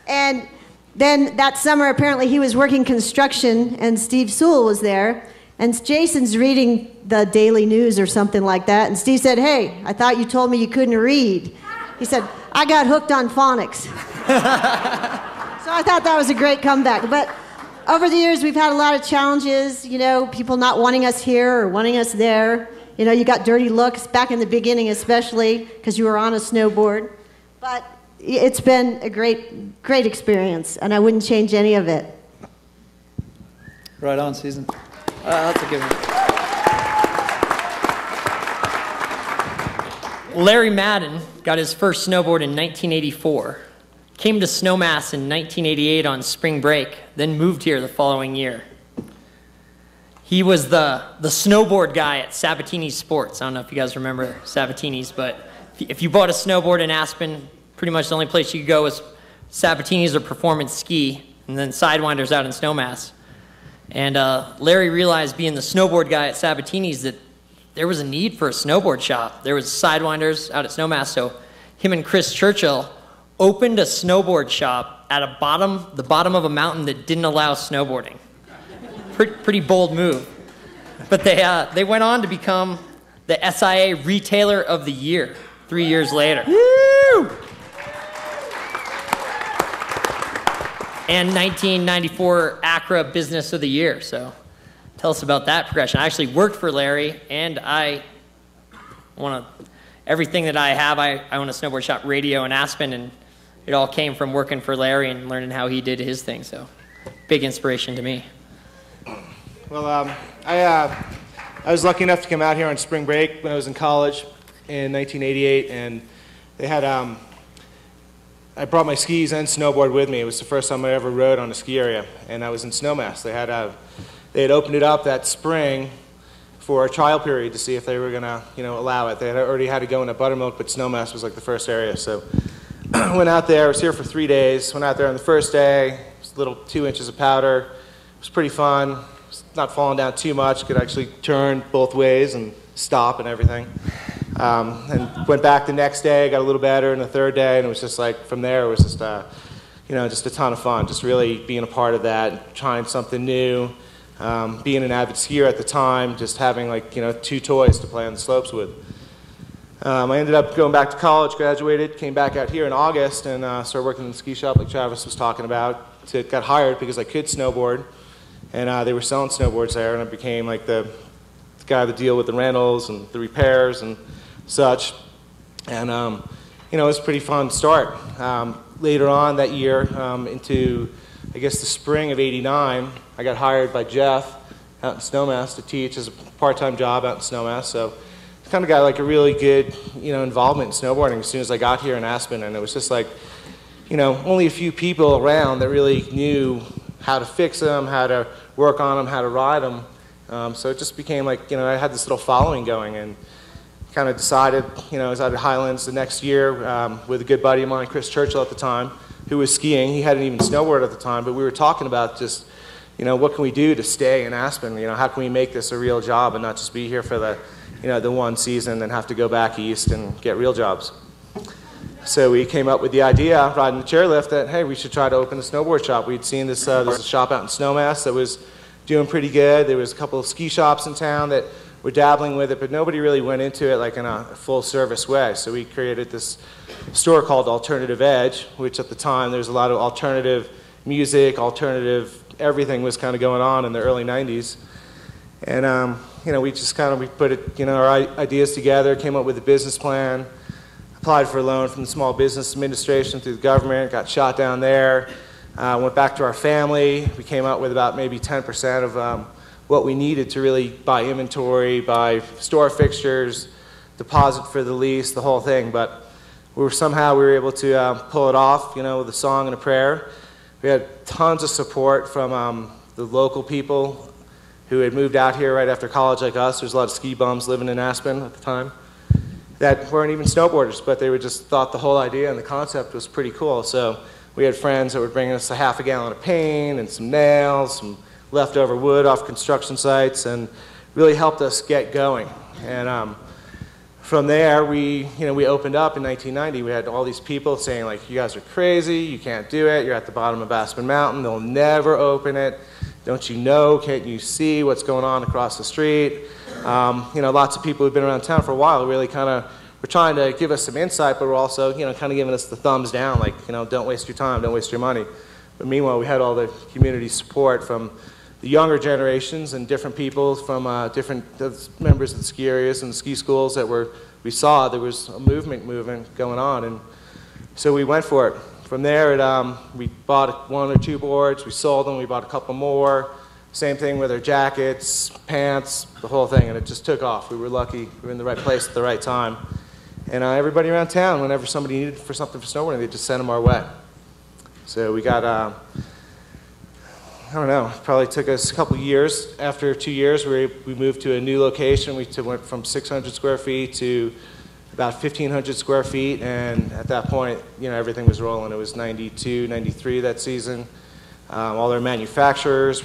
And then that summer, apparently he was working construction, and Steve Sewell was there. And Jason's reading the Daily News or something like that. And Steve said, hey, I thought you told me you couldn't read. He said, I got hooked on phonics. So I thought that was a great comeback. But over the years, we've had a lot of challenges, people not wanting us here or wanting us there. You got dirty looks back in the beginning, especially because you were on a snowboard. But it's been a great, great experience, and I wouldn't change any of it. Right on, Susan. That's a good one. Larry Madden got his first snowboard in 1984, came to Snowmass in 1988 on spring break, then moved here the following year. He was the snowboard guy at Sabatini's Sports. I don't know if you guys remember Sabatini's, but if you bought a snowboard in Aspen, pretty much the only place you could go was Sabatini's or Performance Ski, and then Sidewinders out in Snowmass. And Larry realized, being the snowboard guy at Sabatini's, that there was a need for a snowboard shop. There was Sidewinders out at Snowmass, so him and Chris Churchill opened a snowboard shop at the bottom of a mountain that didn't allow snowboarding. Pretty bold move. But they went on to become the SIA Retailer of the Year 3 years later. Woo! And 1994 Accra Business of the Year. So tell us about that progression. I actually worked for Larry, and everything that I have, I own a snowboard shop, Radio in Aspen, and it all came from working for Larry and learning how he did his thing. So big inspiration to me. Well, I was lucky enough to come out here on spring break when I was in college in 1988, and they had I brought my skis and snowboard with me. It was the first time I ever rode on a ski area, and I was in Snowmass. They had opened it up that spring for a trial period to see if they were going to allow it. They had already had to go into Buttermilk, but Snowmass was like the first area. So I went out there. I was here for 3 days. Went out there on the first day. It was a little 2 inches of powder. It was pretty fun. Not falling down too much. Could actually turn both ways and stop and everything. And went back the next day, got a little better, and the third day, and it was just like, from there, it was just, just a ton of fun. Just really being a part of that, trying something new, being an avid skier at the time, just having 2 toys to play on the slopes with. I ended up going back to college, graduated, came back out here in August, and started working in the ski shop like Travis was talking about. Got hired because I could snowboard, and they were selling snowboards there, and I became like the guy that deal with the rentals and the repairs and such. And it was a pretty fun start. Later on that year, into I guess the spring of '89, I got hired by Jeff out in Snowmass to teach as a part-time job out in Snowmass. So I kind of got like a really good involvement in snowboarding as soon as I got here in Aspen, and it was just like only a few people around that really knew how to fix them, how to work on them, how to ride them. So it just became like, I had this little following going, and kind of decided, I was out at Highlands the next year with a good buddy of mine, Chris Churchill at the time, who was skiing. He hadn't even snowboarded at the time, but we were talking about just, what can we do to stay in Aspen? How can we make this a real job and not just be here for the one season and have to go back east and get real jobs? So we came up with the idea, riding the chairlift, that, hey, we should try to open a snowboard shop. We'd seen this, there's a shop out in Snowmass that was doing pretty good. There was a couple of ski shops in town that were dabbling with it, but nobody really went into it like in a full-service way. So we created this store called Alternative Edge, which at the time there was a lot of alternative music, alternative everything was kind of going on in the early 90s. And, we just we put it, our ideas together, came up with a business plan, applied for a loan from the Small Business Administration through the government, got shot down there, went back to our family. We came up with about maybe 10% of what we needed to really buy inventory, buy store fixtures, deposit for the lease, the whole thing. But we were able to pull it off, with a song and a prayer. We had tons of support from the local people who had moved out here right after college like us. There's a lot of ski bums living in Aspen at the time that weren't even snowboarders, but they just thought the whole idea and the concept was pretty cool. So we had friends that were bringing us a half a gallon of paint and some nails, some leftover wood off construction sites, and really helped us get going. And from there, we opened up in 1990. We had all these people saying, like, you guys are crazy, you can't do it, you're at the bottom of Aspen Mountain, they'll never open it. Don't you know, can't you see what's going on across the street? Lots of people who've been around town for a while really kind of were trying to give us some insight, but were also, kind of giving us the thumbs down, like, don't waste your time, don't waste your money. But meanwhile, we had all the community support from the younger generations and different people from different members of the ski areas and the ski schools that we saw there was a movement going on, and so we went for it. From there, we bought 1 or 2 boards, we sold them, we bought a couple more. Same thing with our jackets, pants, the whole thing, and it just took off. We were lucky, we were in the right place at the right time. And everybody around town, whenever somebody needed for something for snowboarding, they just sent them our way. So we got, I don't know, it probably took us a couple years. After 2 years, we moved to a new location. We went from 600 square feet to about 1,500 square feet, and at that point, everything was rolling. It was 92, 93 that season. All our manufacturers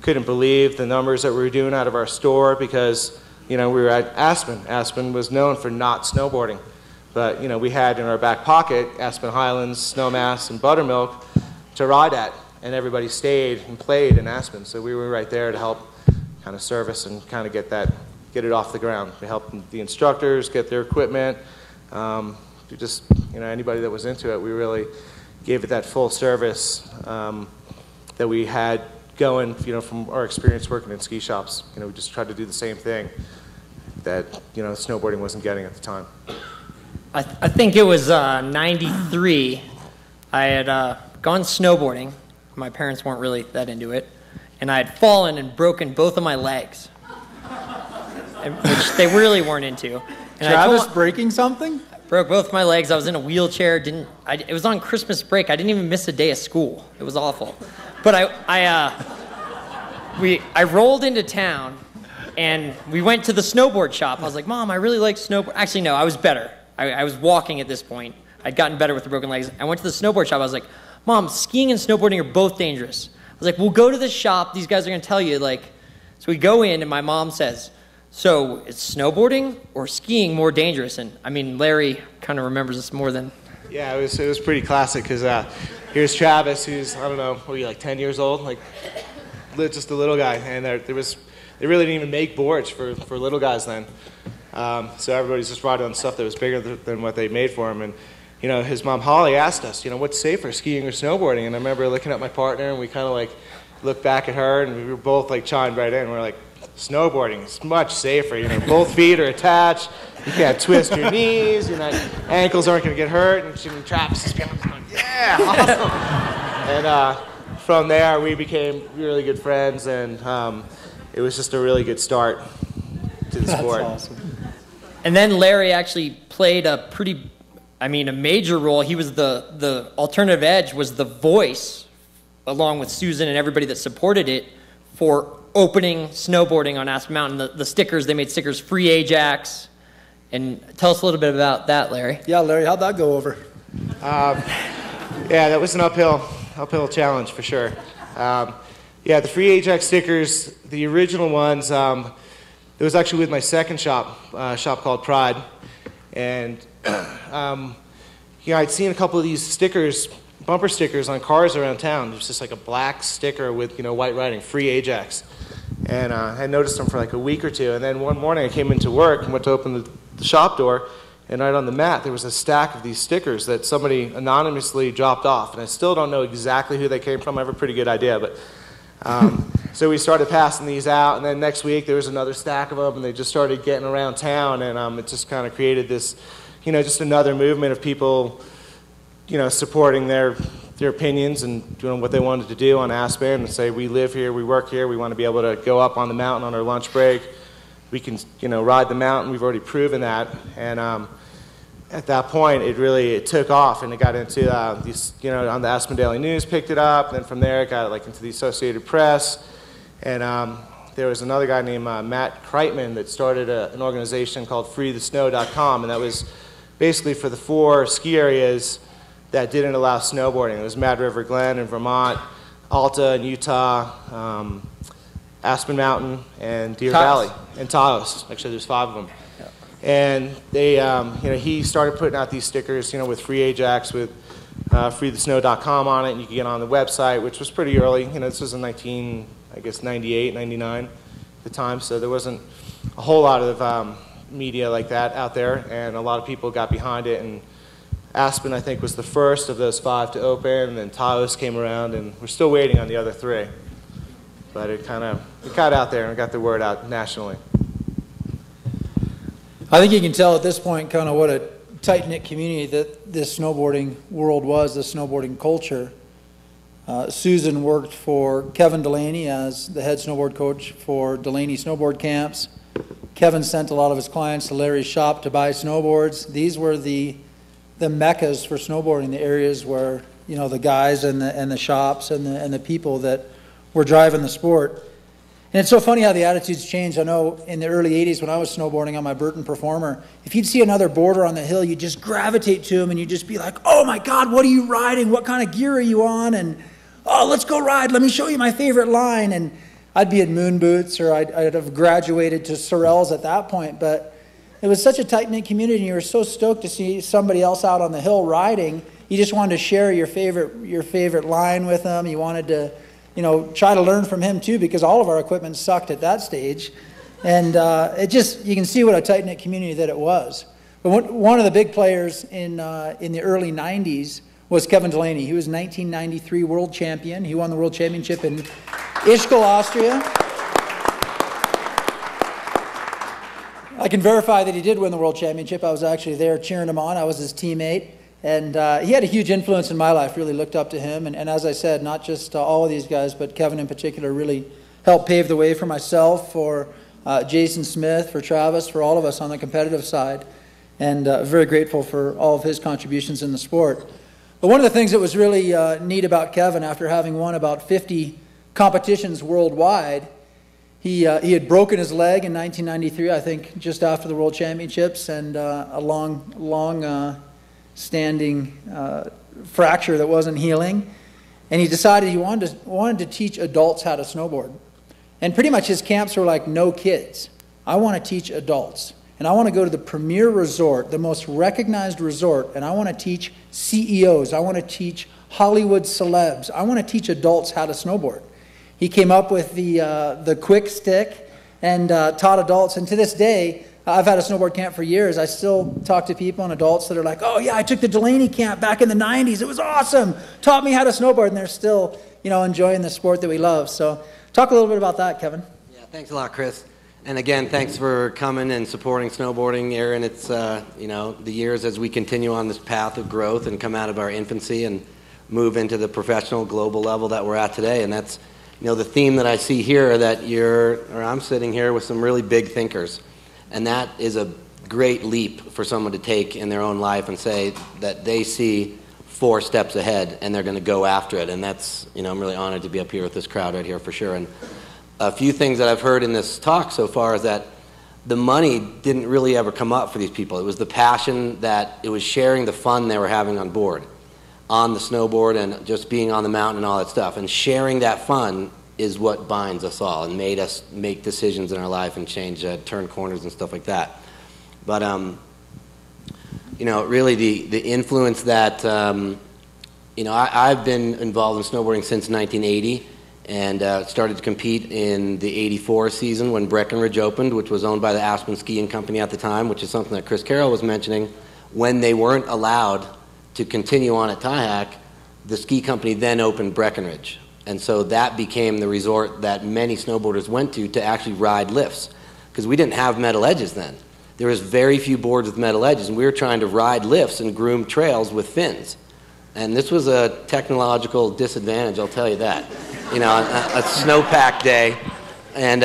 couldn't believe the numbers that we were doing out of our store because, we were at Aspen. Aspen was known for not snowboarding. But, we had in our back pocket Aspen Highlands, Snowmass, and Buttermilk to ride at, and everybody stayed and played in Aspen. So we were right there to help kind of service and kind of get it off the ground. We helped the instructors get their equipment. Just, anybody that was into it, we really gave it that full service that we had going, from our experience working in ski shops. We just tried to do the same thing that, snowboarding wasn't getting at the time. I think it was 93. I had gone snowboarding. My parents weren't really that into it. And I had fallen and broken both of my legs, which they really weren't into. And Travis breaking something? Broke both my legs. I was in a wheelchair. It was on Christmas break. I didn't even miss a day of school. It was awful. But I rolled into town, and we went to the snowboard shop. I was like, Mom, I really like snowboard. Actually, no, I was better. I was walking at this point. I'd gotten better with the broken legs. I went to the snowboard shop. I was like, Mom, skiing and snowboarding are both dangerous. I was like, we'll go to the shop. These guys are going to tell you, like, so we go in, and my mom says, so is snowboarding or skiing more dangerous? And I mean, Larry kind of remembers this more than... Yeah, it was pretty classic because here's Travis, who's, I don't know, what are you, like 10 years old? Like, just a little guy. And they really didn't even make boards for little guys then. So everybody's just riding on stuff that was bigger than what they made for him. And, his mom, Holly, asked us, what's safer, skiing or snowboarding? And I remember looking at my partner, and we kind of, like, looked back at her, and we were both, like, chimed right in. We're like, snowboarding is much safer. Both feet are attached. You can't twist your knees. Ankles aren't going to get hurt. And Travis is going, yeah, awesome. And from there, we became really good friends, and it was just a really good start to the sport. That's awesome. And then Larry actually played a major role. He was the Alternative Edge was the voice, along with Susan and everybody that supported it, for opening snowboarding on Aspen Mountain. The stickers, they made stickers, free Ajax. And tell us a little bit about that, Larry. Yeah, Larry, how'd that go over? Yeah, that was an uphill challenge for sure. The free Ajax stickers, the original ones, it was actually with my second shop called Pride. And, I'd seen a couple of these stickers, bumper stickers on cars around town. It was just like a black sticker with, white writing, free Ajax. And I noticed them for like a week or two. And then one morning I came into work and went to open the shop door, and right on the mat there was a stack of these stickers that somebody anonymously dropped off. And I still don't know exactly who they came from. I have a pretty good idea, but so we started passing these out, and then next week there was another stack of them, and they just started getting around town, and it just kind of created this, just another movement of people, supporting their opinions and doing what they wanted to do on Aspen, and say, we live here, we work here, we want to be able to go up on the mountain on our lunch break. We can, ride the mountain. We've already proven that. And at that point, it took off, and it got into these, on the Aspen Daily News picked it up. And then from there, it got into the Associated Press. And there was another guy named Matt Kreitman that started an organization called FreeTheSnow.com, and that was basically for the 4 ski areas that didn't allow snowboarding. It was Mad River Glen in Vermont, Alta in Utah, Aspen Mountain, and Deer Valley, and Taos. Actually, there's 5 of them. Yeah. And they, he started putting out these stickers, with free Ajax with freethesnow.com on it, and you could get on the website, which was pretty early. This was in 98, 99 at the time, so there wasn't a whole lot of media like that out there, and a lot of people got behind it. And Aspen, I think, was the first of those 5 to open, and then Taos came around, and we're still waiting on the other 3. But it got out there and got the word out nationally. I think you can tell at this point kind of what a tight-knit community that this snowboarding world was, the snowboarding culture. Susan worked for Kevin Delaney as the head snowboard coach for Delaney Snowboard Camps. Kevin sent a lot of his clients to Larry's shop to buy snowboards. These were the meccas for snowboarding, the areas where the guys and the shops and the people that were driving the sport. And it's so funny how the attitudes changed. I know in the early 80s when I was snowboarding on my Burton Performer, if you'd see another boarder on the hill, you'd just gravitate to him and you'd just be like, oh my God, what are you riding? What kind of gear are you on? And oh, let's go ride. Let me show you my favorite line. And I'd be in moon boots, or I'd have graduated to Sorels at that point. But it was such a tight-knit community, and you were so stoked to see somebody else out on the hill riding. You just wanted to share your favorite line with them. You wanted to try to learn from him too, because all of our equipment sucked at that stage. And you can see what a tight-knit community that it was. But one of the big players in the early 90s was Kevin Delaney. He was 1993 world champion. He won the world championship in Ischgl, Austria. I can verify that he did win the world championship. I was actually there cheering him on. I was his teammate. And he had a huge influence in my life, really looked up to him. And as I said, not just all of these guys, but Kevin in particular really helped pave the way for myself, for Jason Smith, for Travis, for all of us on the competitive side. And very grateful for all of his contributions in the sport. But one of the things that was really neat about Kevin, after having won about 50 competitions worldwide, he had broken his leg in 1993, I think just after the World Championships, and a long standing fracture that wasn't healing, and he decided he wanted to teach adults how to snowboard. And pretty much his camps were like, no kids. I want to teach adults, and I want to go to the premier resort, the most recognized resort, and I want to teach CEOs. I want to teach Hollywood celebs. I want to teach adults how to snowboard. He came up with the quick stick and taught adults, and to this day, I've had a snowboard camp for years. I still talk to people and adults that are like, oh yeah, I took the Delaney camp back in the 90s. It was awesome. Taught me how to snowboard, and they're still, enjoying the sport that we love. So talk a little bit about that, Kevin. Yeah, thanks a lot, Chris. And again, thanks for coming and supporting snowboarding, Aaron. It's, the years as we continue on this path of growth and come out of our infancy and move into the professional global level that we're at today. And that's, the theme that I see here, that I'm sitting here with some really big thinkers. And that is a great leap for someone to take in their own life and say that they see 4 steps ahead and they're going to go after it. And that's, I'm really honored to be up here with this crowd right here for sure. And a few things that I've heard in this talk so far is that the money didn't really ever come up for these people. It was the passion, that it was sharing the fun they were having on board, on the snowboard and just being on the mountain and all that stuff. And sharing that fun is what binds us all and made us make decisions in our life and change, turn corners and stuff like that. But, really the influence that, I've been involved in snowboarding since 1980 and started to compete in the 84 season when Breckenridge opened, which was owned by the Aspen Skiing Company at the time, which is something that Chris Carroll was mentioning. When they weren't allowed to continue on at Tyhack, the ski company then opened Breckenridge. And so that became the resort that many snowboarders went to actually ride lifts, because we didn't have metal edges then. There was very few boards with metal edges, and we were trying to ride lifts and groom trails with fins. And this was a technological disadvantage, I'll tell you that. A snowpack day. And,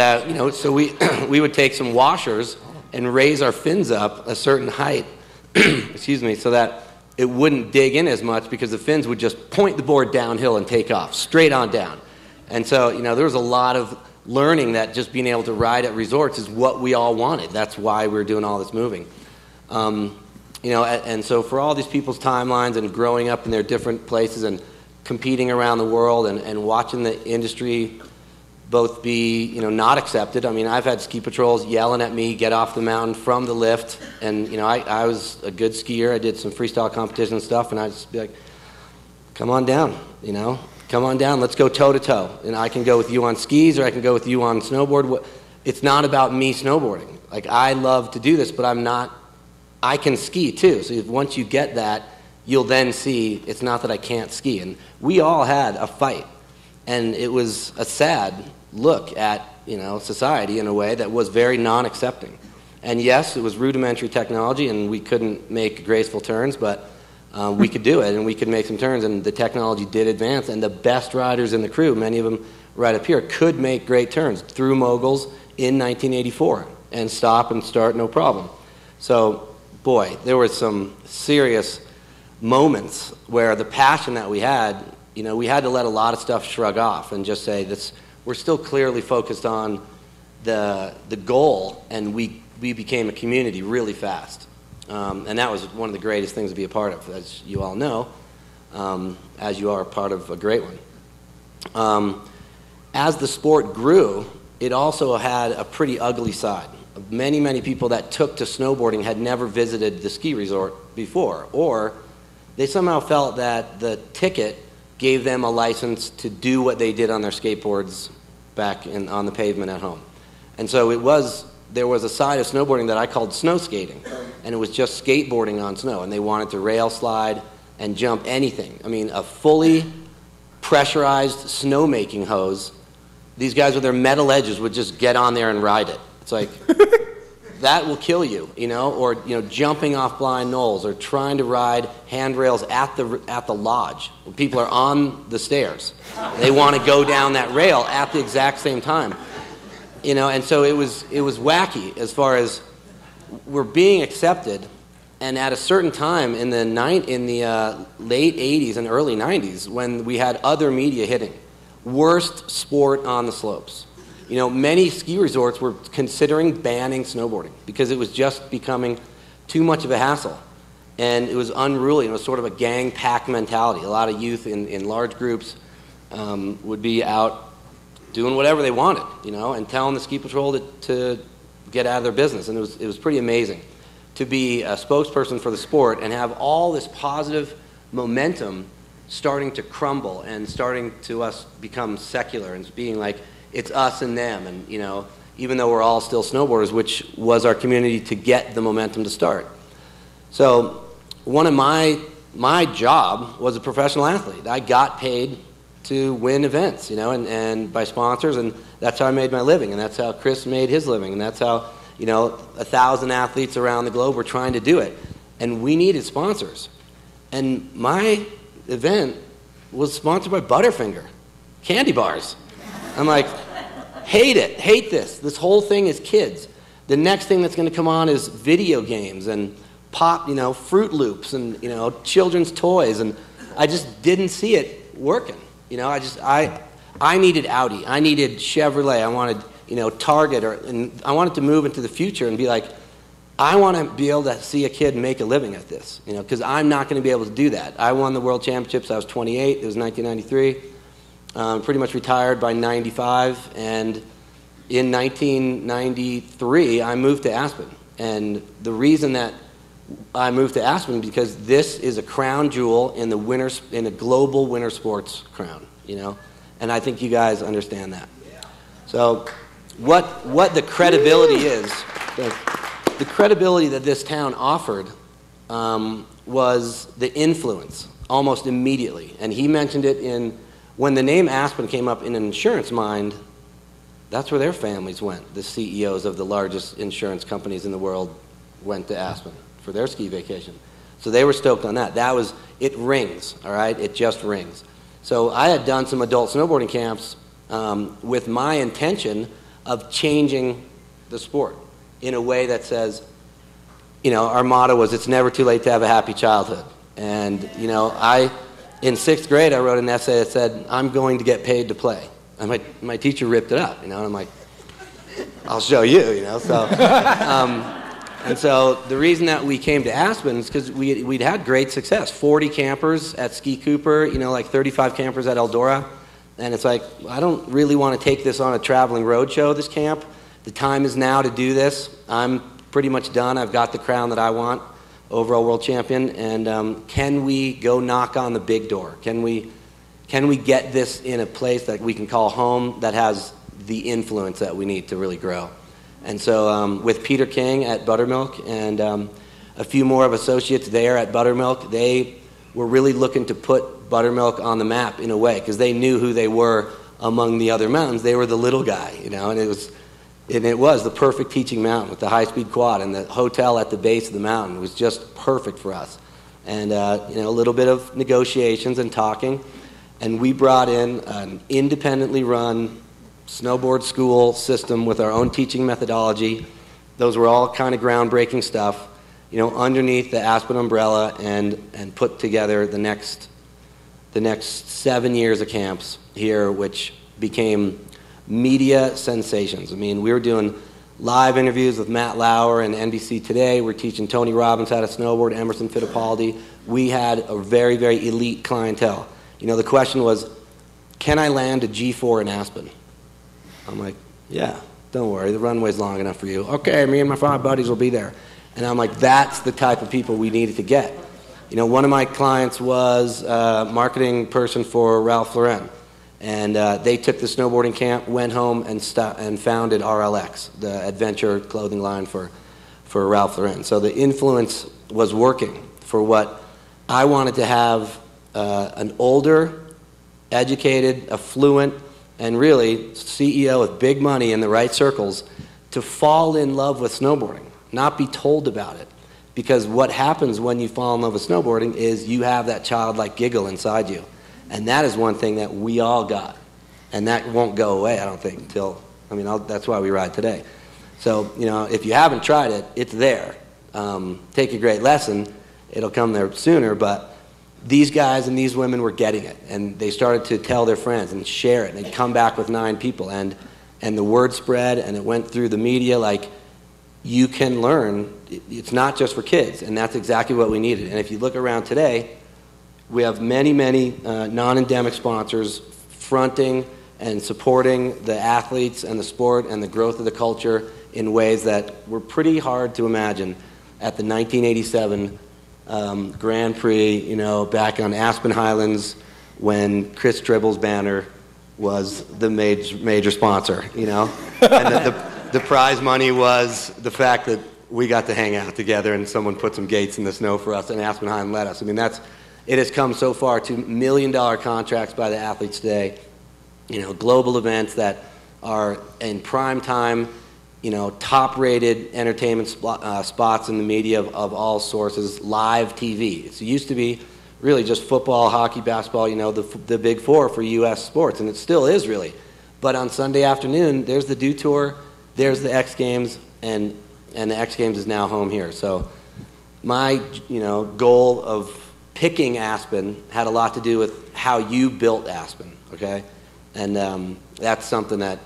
so we would take some washers and raise our fins up a certain height, excuse me, so that it wouldn't dig in as much, because the fins would just point the board downhill and take off, straight on down. And so, there was a lot of learning that just being able to ride at resorts is what we all wanted. That's why we were doing all this moving. You know, and so for all these people's timelines and growing up in their different places and competing around the world and watching the industry both be, you know, not accepted. I mean, I've had ski patrols yelling at me, get off the mountain from the lift. And, you know, I was a good skier. I did some freestyle competition and stuff, and I'd just be like, come on down, you know. Come on down, let's go toe-to-toe. And I can go with you on skis or I can go with you on snowboard. It's not about me snowboarding. Like, I love to do this, but I can ski too. So once you get that, you'll then see it's not that I can't ski. And we all had a fight. And it was a sad look at, you know, society in a way that was very non-accepting. And yes, it was rudimentary technology and we couldn't make graceful turns, but we could do it and we could make some turns, and the technology did advance, and the best riders in the crew, many of them right up here, could make great turns through moguls in 1984 and stop and start no problem. So, boy, there were some serious moments where the passion that we had, you know, we had to let a lot of stuff shrug off and just say this. We're still clearly focused on the goal, and we became a community really fast. And that was one of the greatest things to be a part of, as you all know, as you are a part of a great one. As the sport grew, it also had a pretty ugly side. Many, many people that took to snowboarding had never visited the ski resort before, or they somehow felt that the ticket gave them a license to do what they did on their skateboards back on the pavement at home. And so there was a side of snowboarding that I called snow skating, and it was just skateboarding on snow, and they wanted to rail slide and jump anything. I mean, a fully pressurized snowmaking hose, these guys with their metal edges would just get on there and ride it. It's like, that will kill you, you know, or, you know, jumping off blind knolls or trying to ride handrails at the lodge. When people are on the stairs, they want to go down that rail at the exact same time. You know, and so it was wacky as far as we're being accepted, and at a certain time in the late 80s and early 90s, when we had other media hitting, worst sport on the slopes. You know, many ski resorts were considering banning snowboarding because it was just becoming too much of a hassle, and it was unruly. It was sort of a gang pack mentality. A lot of youth in large groups would be out doing whatever they wanted, you know, and telling the ski patrol to get out of their business. And it was pretty amazing to be a spokesperson for the sport and have all this positive momentum starting to crumble and starting to us become secular and being like, it's us and them. And, you know, even though we're all still snowboarders, which was our community to get the momentum to start. So one of my job was a professional athlete. I got paid to win events, you know, and by sponsors, and that's how I made my living, and that's how Chris made his living, and that's how, you know, 1,000 athletes around the globe were trying to do it. And we needed sponsors. And my event was sponsored by Butterfinger, candy bars. I'm like, hate this. This whole thing is kids. The next thing that's going to come on is video games and pop, you know, Fruit Loops and, you know, children's toys. And I just didn't see it working. You know, I needed Audi. I needed Chevrolet. I wanted, you know, Target. And I wanted to move into the future and be like, I want to be able to see a kid make a living at this, you know, because I'm not going to be able to do that. I won the World Championships. I was 28. It was 1993. Pretty much retired by 95, and in 1993 I moved to Aspen. And the reason that I moved to Aspen because this is a crown jewel in the global winter sports crown, you know, and I think you guys understand that. So what the credibility is, the credibility that this town offered was the influence almost immediately, and he mentioned it when the name Aspen came up in an insurance mind, that's where their families went. The CEOs of the largest insurance companies in the world went to Aspen for their ski vacation. So they were stoked on that. It rings, all right? It just rings. So I had done some adult snowboarding camps with my intention of changing the sport in a way that says, you know, our motto was, it's never too late to have a happy childhood. And, you know, in 6th grade, I wrote an essay that said, I'm going to get paid to play. And my teacher ripped it up, you know, and I'm like, I'll show you, you know. So, And so the reason that we came to Aspen is because we'd had great success. 40 campers at Ski Cooper, like 35 campers at Eldora. And it's like, I don't really want to take this on a traveling road show, this camp. The time is now to do this. I'm pretty much done. I've got the crown that I want, overall world champion. And can we go knock on the big door? Can we get this in a place that we can call home that has the influence that we need to really grow? And so with Peter King at Buttermilk and a few more of associates there at Buttermilk, they were really looking to put Buttermilk on the map in a way, because they knew who they were among the other mountains. They were the little guy, and it was the perfect teaching mountain with the high-speed quad, and the hotel at the base of the mountain was just perfect for us. And a little bit of negotiations and talking, and we brought in an independently run snowboard school system with our own teaching methodology. Those were all kind of groundbreaking stuff, underneath the Aspen umbrella, and put together the next 7 years of camps here, which became media sensations. I mean, we were doing live interviews with Matt Lauer and NBC Today. We're teaching Tony Robbins how to snowboard, Emerson Fittipaldi. We had a very, very elite clientele. The question was, can I land a G4 in Aspen? I'm like, yeah, don't worry, the runway's long enough for you. Okay, me and my 5 buddies will be there. And I'm like, that's the type of people we needed to get. One of my clients was a marketing person for Ralph Lauren. And they took the snowboarding camp, went home, and founded RLX, the adventure clothing line for Ralph Lauren. So the influence was working for what I wanted to have, an older, educated, affluent, and really CEO with big money in the right circles to fall in love with snowboarding, not be told about it. Because what happens when you fall in love with snowboarding is you have that childlike giggle inside you. And that is one thing that we all got. And that won't go away, I don't think, until, that's why we ride today. So, if you haven't tried it, it's there. Take a great lesson. It'll come there sooner, but these guys and these women were getting it, and they started to tell their friends and share it, and they'd come back with 9 people, and the word spread, and it went through the media. Like, you can learn. It's not just for kids, and that's exactly what we needed. And if you look around today, we have many, many non-endemic sponsors fronting and supporting the athletes and the sport and the growth of the culture in ways that were pretty hard to imagine at the 1987 Grand Prix, back on Aspen Highlands, when Chris Dribble's banner was the major sponsor, And the prize money was the fact that we got to hang out together and someone put some gates in the snow for us and Aspen Highland let us. It has come so far to $1 million contracts by the athletes today, global events that are in prime time, top-rated entertainment spots in the media of all sources, live TV. It used to be really just football, hockey, basketball, the big 4 for U.S. sports, and it still is really. But on Sunday afternoon, there's the Dew Tour, there's the X Games, and the X Games is now home here. So my, goal of picking Aspen had a lot to do with how you built Aspen, okay? And that's something that,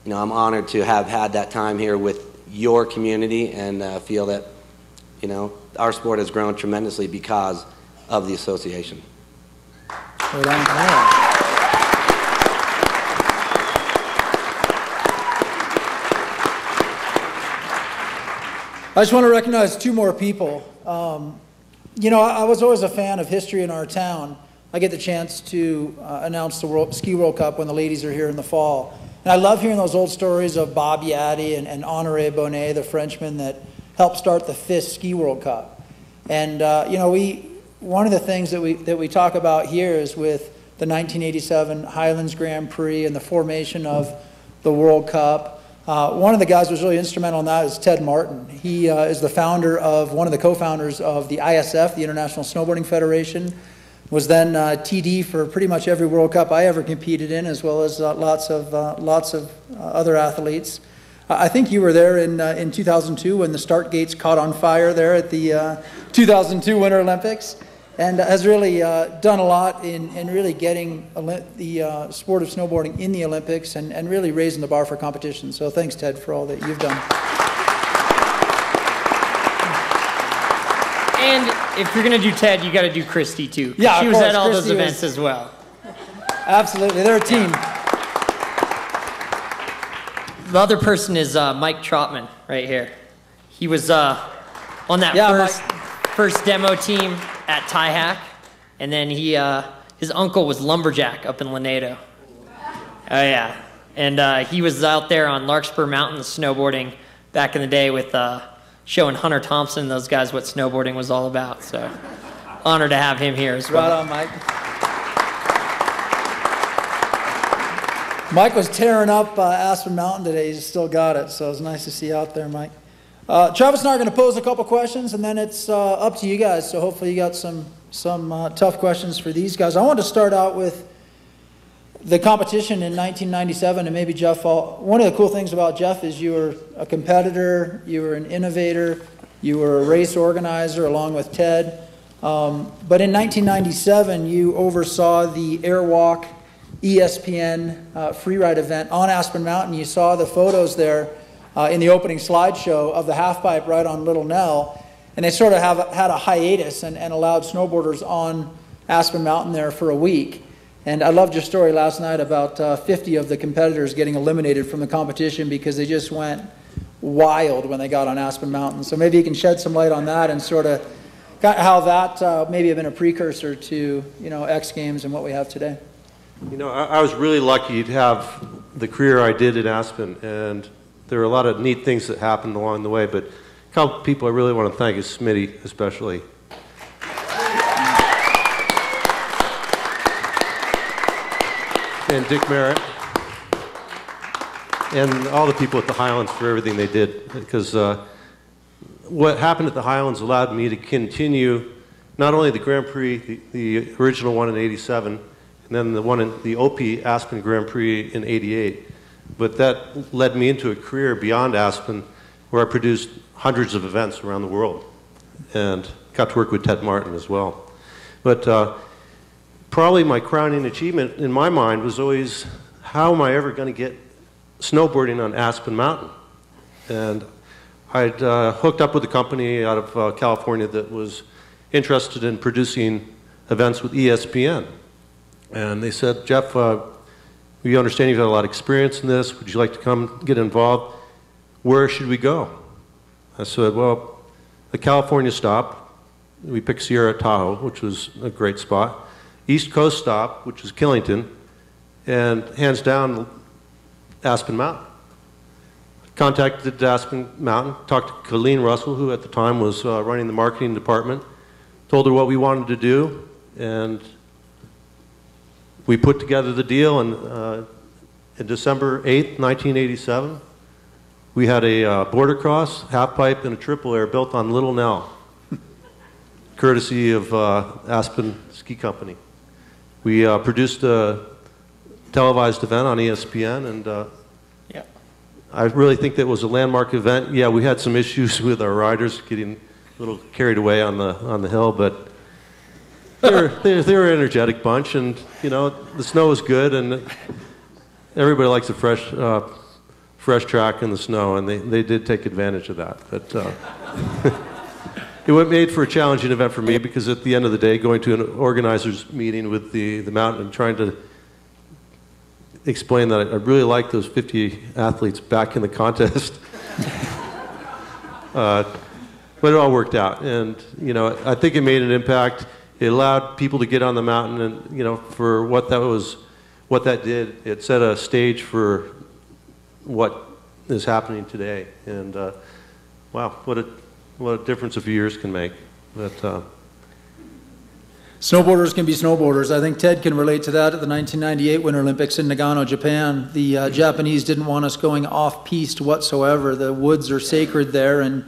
I'm honored to have had that time here with your community, and feel that, our sport has grown tremendously because of the association. Right on. I just want to recognize 2 more people. I was always a fan of history in our town. I get the chance to announce the Ski World Cup when the ladies are here in the fall. And I love hearing those old stories of Bob Yaddy and Honoré Bonnet, the Frenchman that helped start the 5th Ski World Cup. And, one of the things that we talk about here is with the 1987 Highlands Grand Prix and the formation of the World Cup. One of the guys who was really instrumental in that is Ted Martin. He is one of the co-founders of the ISF, the International Snowboarding Federation. Was then TD for pretty much every World Cup I ever competed in, as well as lots of other athletes. I think you were there in 2002 when the start gates caught on fire there at the 2002 Winter Olympics, and has really done a lot in really getting the sport of snowboarding in the Olympics and really raising the bar for competition. So thanks, Ted, for all that you've done. if you're going to do Ted, you got to do Christy too. Yeah, she of was course, at all those Christy events was- as well. Absolutely, they're a team. The other person is Mike Trotman right here. He was on that Yeah, first demo team at Tie Hack, and then his uncle was lumberjack up in Lanedo. Oh yeah, and he was out there on Larkspur Mountain snowboarding back in the day with showing Hunter Thompson and those guys what snowboarding was all about. So honored to have him here as well. Right on, Mike. Mike was tearing up Aspen Mountain today. He's still got it, so it's nice to see you out there, Mike. Travis and I are going to pose a couple questions, and then it's up to you guys. So hopefully you got some tough questions for these guys. I want to start out with the competition in 1997, and maybe Jeff. One of the cool things about Jeff is you were a competitor, you were an innovator, you were a race organizer along with Ted. But in 1997, you oversaw the Airwalk ESPN freeride event on Aspen Mountain. You saw the photos there in the opening slideshow of the half pipe right on Little Nell, and they sort of had a hiatus and allowed snowboarders on Aspen Mountain there for a week. And I loved your story last night about 50 of the competitors getting eliminated from the competition because they just went wild when they got on Aspen Mountain. So maybe you can shed some light on that and sort of how that maybe have been a precursor to X Games and what we have today. I was really lucky to have the career I did at Aspen, and there were a lot of neat things that happened along the way, but a couple people I really want to thank is Smitty especially. And Dick Merritt, and all the people at the Highlands for everything they did, because what happened at the Highlands allowed me to continue not only the Grand Prix, the original one in '87, and then the one in the OP Aspen Grand Prix in '88, but that led me into a career beyond Aspen where I produced hundreds of events around the world and got to work with Ted Martin as well. But probably my crowning achievement in my mind was always, how am I ever going to get snowboarding on Aspen Mountain? And I'd hooked up with a company out of California that was interested in producing events with ESPN. And they said, Jeff, we understand you've had a lot of experience in this. Would you like to come get involved? Where should we go? I said, well, the California stop, we picked Sierra Tahoe, which was a great spot. East Coast stop, which is Killington, and hands down, Aspen Mountain. Contacted Aspen Mountain, talked to Colleen Russell, who at the time was running the marketing department, told her what we wanted to do, and we put together the deal, and on December 8th, 1987, we had a border cross, half pipe, and a triple air built on Little Nell, courtesy of Aspen Ski Company. We produced a televised event on ESPN, and I really think that was a landmark event. Yeah, we had some issues with our riders getting a little carried away on the hill, but they were an energetic bunch, and the snow was good, and everybody likes a fresh track in the snow, and they did take advantage of that. But it was made for a challenging event for me, because at the end of the day, going to an organizer's meeting with the mountain and trying to explain that I really like those 50 athletes back in the contest. But it all worked out, and I think it made an impact. It allowed people to get on the mountain, and for what that did, it set a stage for what is happening today. And wow, what a difference a few years can make. But snowboarders can be snowboarders. I think Ted can relate to that at the 1998 Winter Olympics in Nagano, Japan. The Japanese didn't want us going off-piste whatsoever. The woods are sacred there, and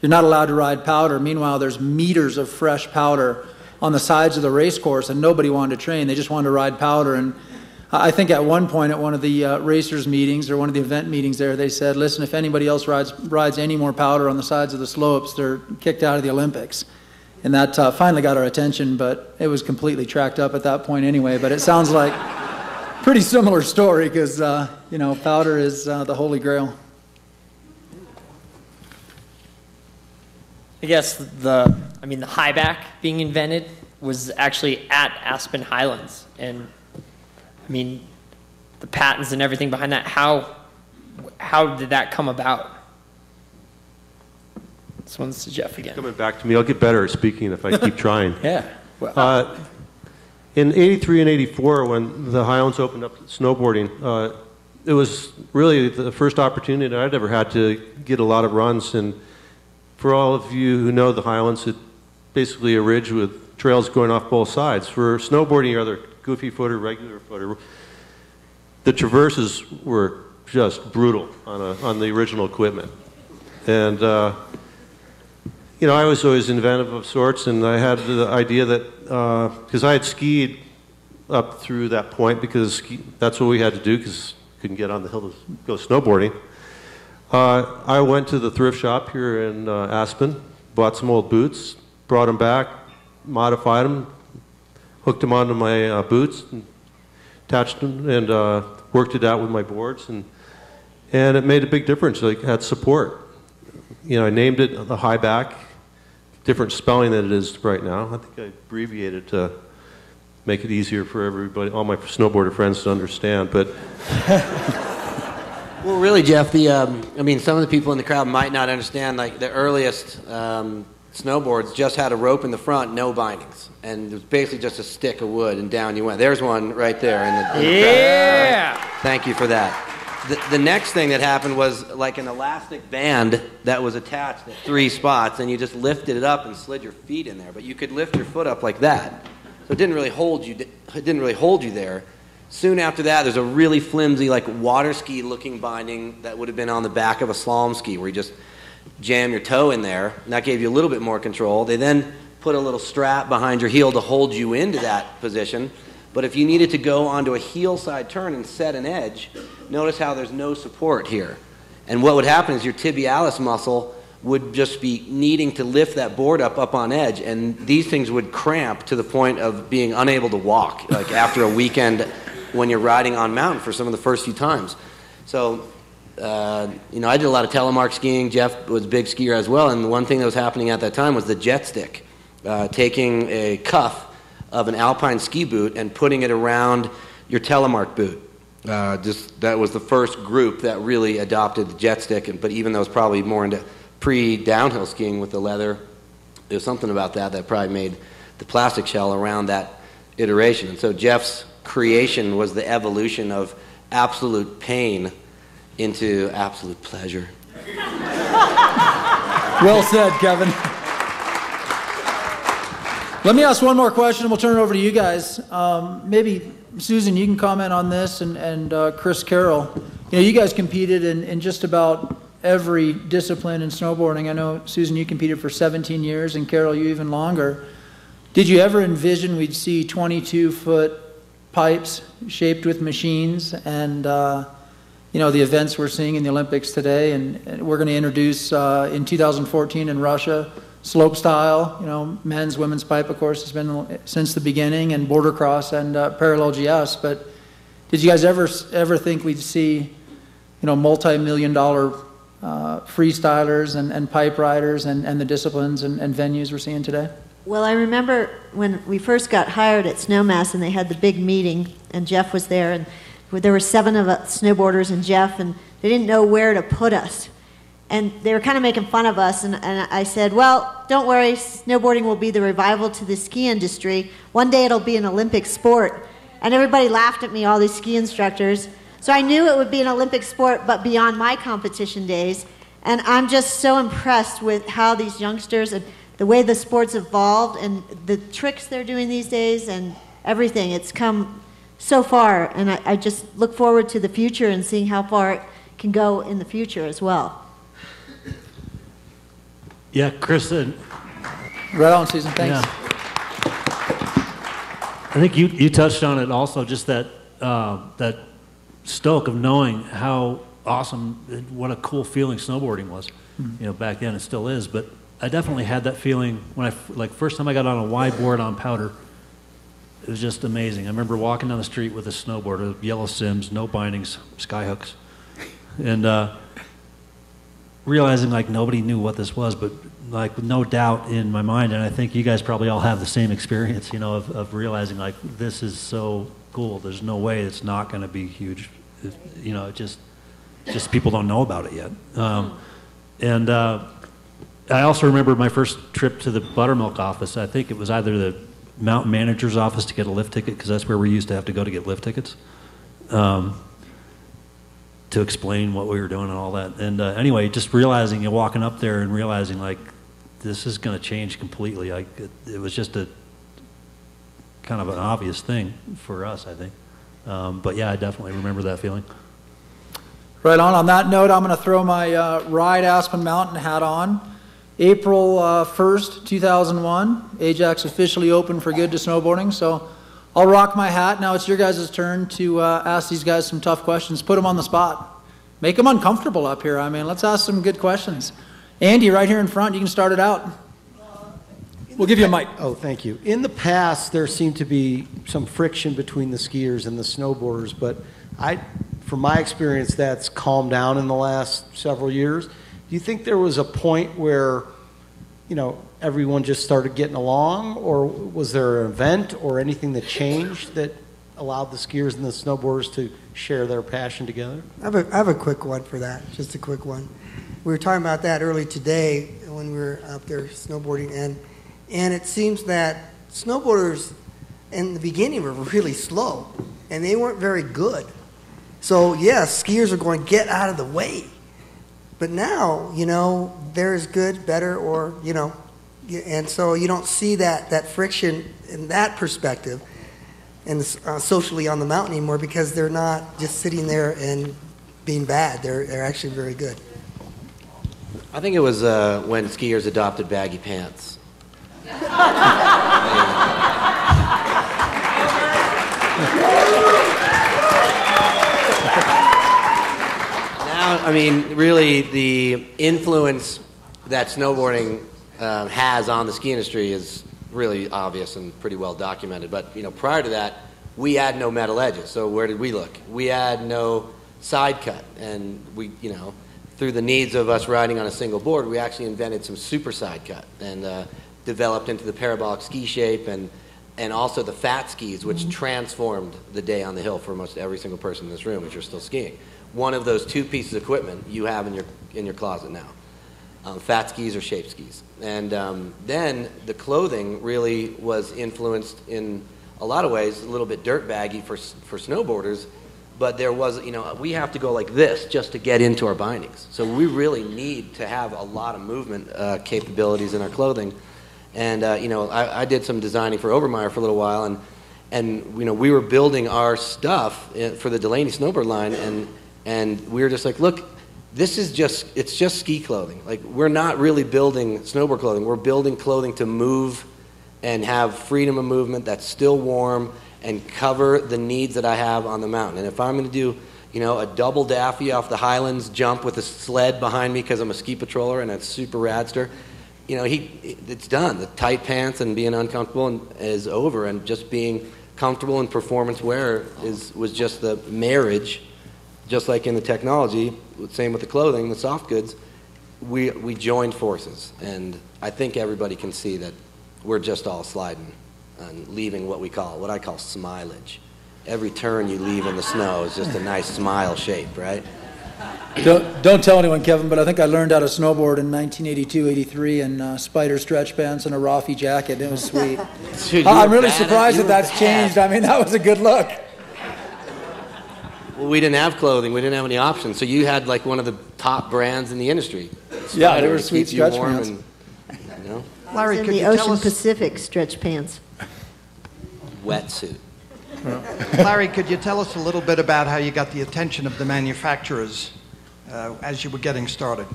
you're not allowed to ride powder. Meanwhile, there's meters of fresh powder on the sides of the race course, and nobody wanted to train. They just wanted to ride powder. And I think at one point at one of the racers meetings or one of the event meetings there, they said, listen, if anybody else rides any more powder on the sides of the slopes, they're kicked out of the Olympics. And that finally got our attention, but it was completely tracked up at that point anyway. But it sounds like a pretty similar story, because powder is the holy grail. I guess the I mean, the high back being invented was actually at Aspen Highlands. And, I mean, the patents and everything behind that, how did that come about? This one's to Jeff again. Coming back to me, I'll get better at speaking if I keep trying. Yeah. Well, In 83 and 84, when the Highlands opened up snowboarding, it was really the first opportunity I'd ever had to get a lot of runs. And for all of you who know the Highlands, it's basically a ridge with trails going off both sides. For snowboarding, or other goofy footer, regular footer, the traverses were just brutal on the original equipment. And you know, I was always inventive of sorts, and I had the idea that, because I had skied up through that point, because that's what we had to do, because couldn't get on the hill to go snowboarding. I went to the thrift shop here in Aspen, bought some old boots, brought them back, modified them, hooked them onto my boots, and attached them, and worked it out with my boards, and it made a big difference. Like, had support. You know, I named it the high back. Different spelling than it is right now. I think I abbreviated to make it easier for everybody, all my snowboarder friends to understand. But well, really, Jeff, I mean, some of the people in the crowd might not understand. Like, the earliest snowboards just had a rope in the front, no bindings, and it was basically just a stick of wood, and down you went. There's one right there in the yeah. Crowd. Thank you for that. The next thing that happened was like an elastic band that was attached at 3 spots, and you just lifted it up and slid your feet in there. But you could lift your foot up like that, so it didn't really hold you. It didn't really hold you there. Soon after that, there's a really flimsy, like water ski looking binding that would have been on the back of a slalom ski, where you just jam your toe in there, and that gave you a little bit more control. They then put a little strap behind your heel to hold you into that position. But if you needed to go onto a heel side turn and set an edge, notice how there's no support here. And what would happen is your tibialis muscle would just be needing to lift that board up on edge, and these things would cramp to the point of being unable to walk, like after a weekend when you're riding on mountain for some of the first few times. So, you know, I did a lot of telemark skiing. Jeff was a big skier as well, and the one thing that was happening at that time was the jet stick, taking a cuff of an alpine ski boot and putting it around your telemark boot. That was the first group that really adopted the jet stick, but even though it was probably more into pre-downhill skiing with the leather, there's something about that probably made the plastic shell around that iteration. And so Jeff's creation was the evolution of absolute pain into absolute pleasure. Well said, Kevin. Let me ask one more question, and we'll turn it over to you guys. Maybe, Susan, you can comment on this, and Chris Carroll. You know, you guys competed in just about every discipline in snowboarding. I know, Susan, you competed for 17 years, and Carroll, you even longer. Did you ever envision we'd see 22-foot pipes shaped with machines, and you know, the events we're seeing in the Olympics today, and we're going to introduce in 2014 in Russia, slope style, you know, men's, women's pipe, of course, has been since the beginning, and border cross and parallel GS. But did you guys ever think we'd see, you know, multi-million-dollar freestylers and pipe riders and the disciplines and venues we're seeing today? Well, I remember when we first got hired at Snowmass, and they had the big meeting, and Jeff was there, and there were 7 of us snowboarders and Jeff, and they didn't know where to put us. And they were kind of making fun of us, and I said, well, don't worry, snowboarding will be the revival to the ski industry. One day it'll be an Olympic sport. And everybody laughed at me, all these ski instructors. So I knew it would be an Olympic sport, but beyond my competition days. And I'm just so impressed with how these youngsters, and the way the sport's evolved, and the tricks they're doing these days, and everything. It's come so far, and I just look forward to the future and seeing how far it can go in the future as well. Yeah, Chris. Right on, Susan. Thanks. Yeah. I think you touched on it also, just that that stoke of knowing how awesome, what a cool feeling snowboarding was. You know, back then it still is, but I definitely had that feeling when first time I got on a wide board on powder. It was just amazing. I remember walking down the street with a snowboard, yellow Sims, no bindings, sky hooks, and realizing like nobody knew what this was, but like no doubt in my mind, and I think you guys probably all have the same experience, of realizing like this is so cool. There's no way it's not going to be huge. It just people don't know about it yet. And I also remember my first trip to the buttermilk office. I think it was either the mountain manager's office to get a lift ticket, because that's where we used to have to go to get lift tickets, to explain what we were doing and all that. And anyway, just realizing, walking up there and realizing like this is going to change completely. Like it was just a kind of an obvious thing for us, I think. But yeah, I definitely remember that feeling. Right on. On that note, I'm going to throw my Ride Aspen Mountain hat on. April 1st, 2001, Ajax officially opened for good to snowboarding. So I'll rock my hat. Now it's your guys' turn to ask these guys some tough questions. Put them on the spot. Make them uncomfortable up here. I mean, let's ask some good questions. Andy, right here in front, you can start it out. We'll give you a mic. Oh, thank you. In the past, there seemed to be some friction between the skiers and the snowboarders, but from my experience, that's calmed down in the last several years. Do you think there was a point where, everyone just started getting along, or was there an event or anything that changed that allowed the skiers and the snowboarders to share their passion together? I have a quick one for that, just a quick one. We were talking about that early today when we were out there snowboarding, and it seems that snowboarders in the beginning were really slow, and they weren't very good. So, yes, skiers are going, get out of the way. But now, they're as good, better, or, and so you don't see that friction in that perspective and socially on the mountain anymore, because they're not just sitting there and being bad. They're actually very good. I think it was when skiers adopted baggy pants. Really, the influence that snowboarding has on the ski industry is really obvious and pretty well documented. But, prior to that, we had no metal edges. So where did we look? We had no side cut. And we, through the needs of us riding on a single board, we actually invented some super side cut and developed into the parabolic ski shape and also the fat skis, which transformed the day on the hill for almost every single person in this room, which are still skiing. One of those two pieces of equipment you have in your closet now. Fat skis or shape skis. And then the clothing really was influenced in a lot of ways, a little bit dirt baggy for snowboarders, but there was, we have to go like this just to get into our bindings. So we really need to have a lot of movement capabilities in our clothing. And, I did some designing for Obermeyer for a little while, and we were building our stuff for the Delaney snowboard line, and we were just like, look, it's just ski clothing. Like, we're not really building snowboard clothing. We're building clothing to move and have freedom of movement that's still warm and cover the needs that I have on the mountain. And if I'm going to do, a double daffy off the Highlands jump with a sled behind me because I'm a ski patroller and a super radster, it's done. The tight pants and being uncomfortable is over, and just being comfortable in performance wear was just the marriage. Just like in the technology, same with the clothing, the soft goods, we joined forces. And I think everybody can see that we're just all sliding and leaving what I call smilage. Every turn you leave in the snow is just a nice smile shape, right? Don't tell anyone, Kevin, but I think I learned how to snowboard in 1982, 83 in spider stretch pants and a Raffi jacket. It was sweet. Dude, I'm really surprised that that's changed. I mean, that was a good look. Well, we didn't have clothing. We didn't have any options. So you had like one of the top brands in the industry. Yeah, they were sweet stretch pants. Larry, in could the you tell Ocean us, Pacific stretch pants. Wetsuit. Larry, could you tell us a little bit about how you got the attention of the manufacturers as you were getting started?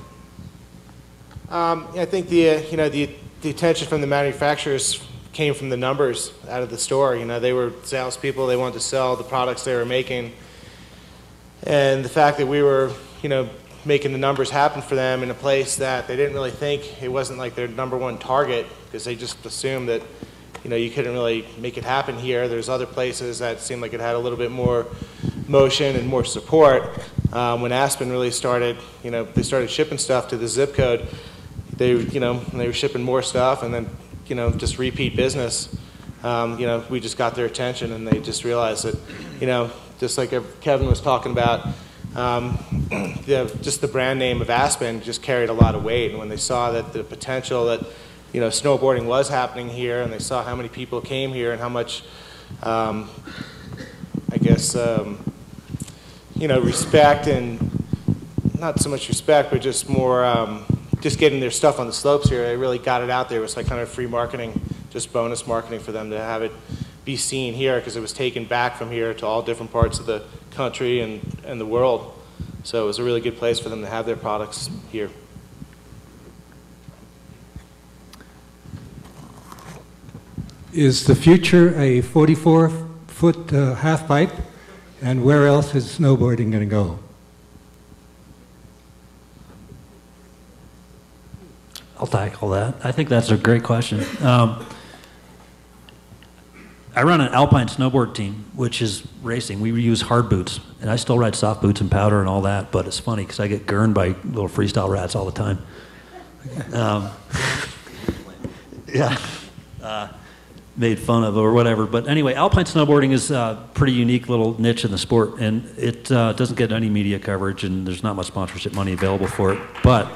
I think the attention from the manufacturers came from the numbers out of the store. They were salespeople. They wanted to sell the products they were making. And the fact that we were, making the numbers happen for them in a place that they didn't really think, it wasn't like their number one target, because they just assumed that, you couldn't really make it happen here. There's other places that seemed like it had a little bit more motion and more support. When Aspen really started, they started shipping stuff to the zip code, they were shipping more stuff, and then just repeat business. We just got their attention, and they just realized that, just like Kevin was talking about, just the brand name of Aspen just carried a lot of weight. And when they saw that the potential that, snowboarding was happening here, and they saw how many people came here and how much, respect, and not so much respect, but just more, just getting their stuff on the slopes here, they really got it out there. It was like kind of free marketing, just bonus marketing for them to have it be seen here, because it was taken back from here to all different parts of the country and the world. So it was a really good place for them to have their products here. Is the future a 44-foot half pipe, and where else is snowboarding going to go? I'll tackle that. I think that's a great question. I run an alpine snowboard team, which is racing. We use hard boots, and I still ride soft boots and powder and all that, but it's funny because I get gurned by little freestyle rats all the time. Made fun of or whatever. But anyway, alpine snowboarding is a pretty unique little niche in the sport, and it doesn't get any media coverage, and there's not much sponsorship money available for it. But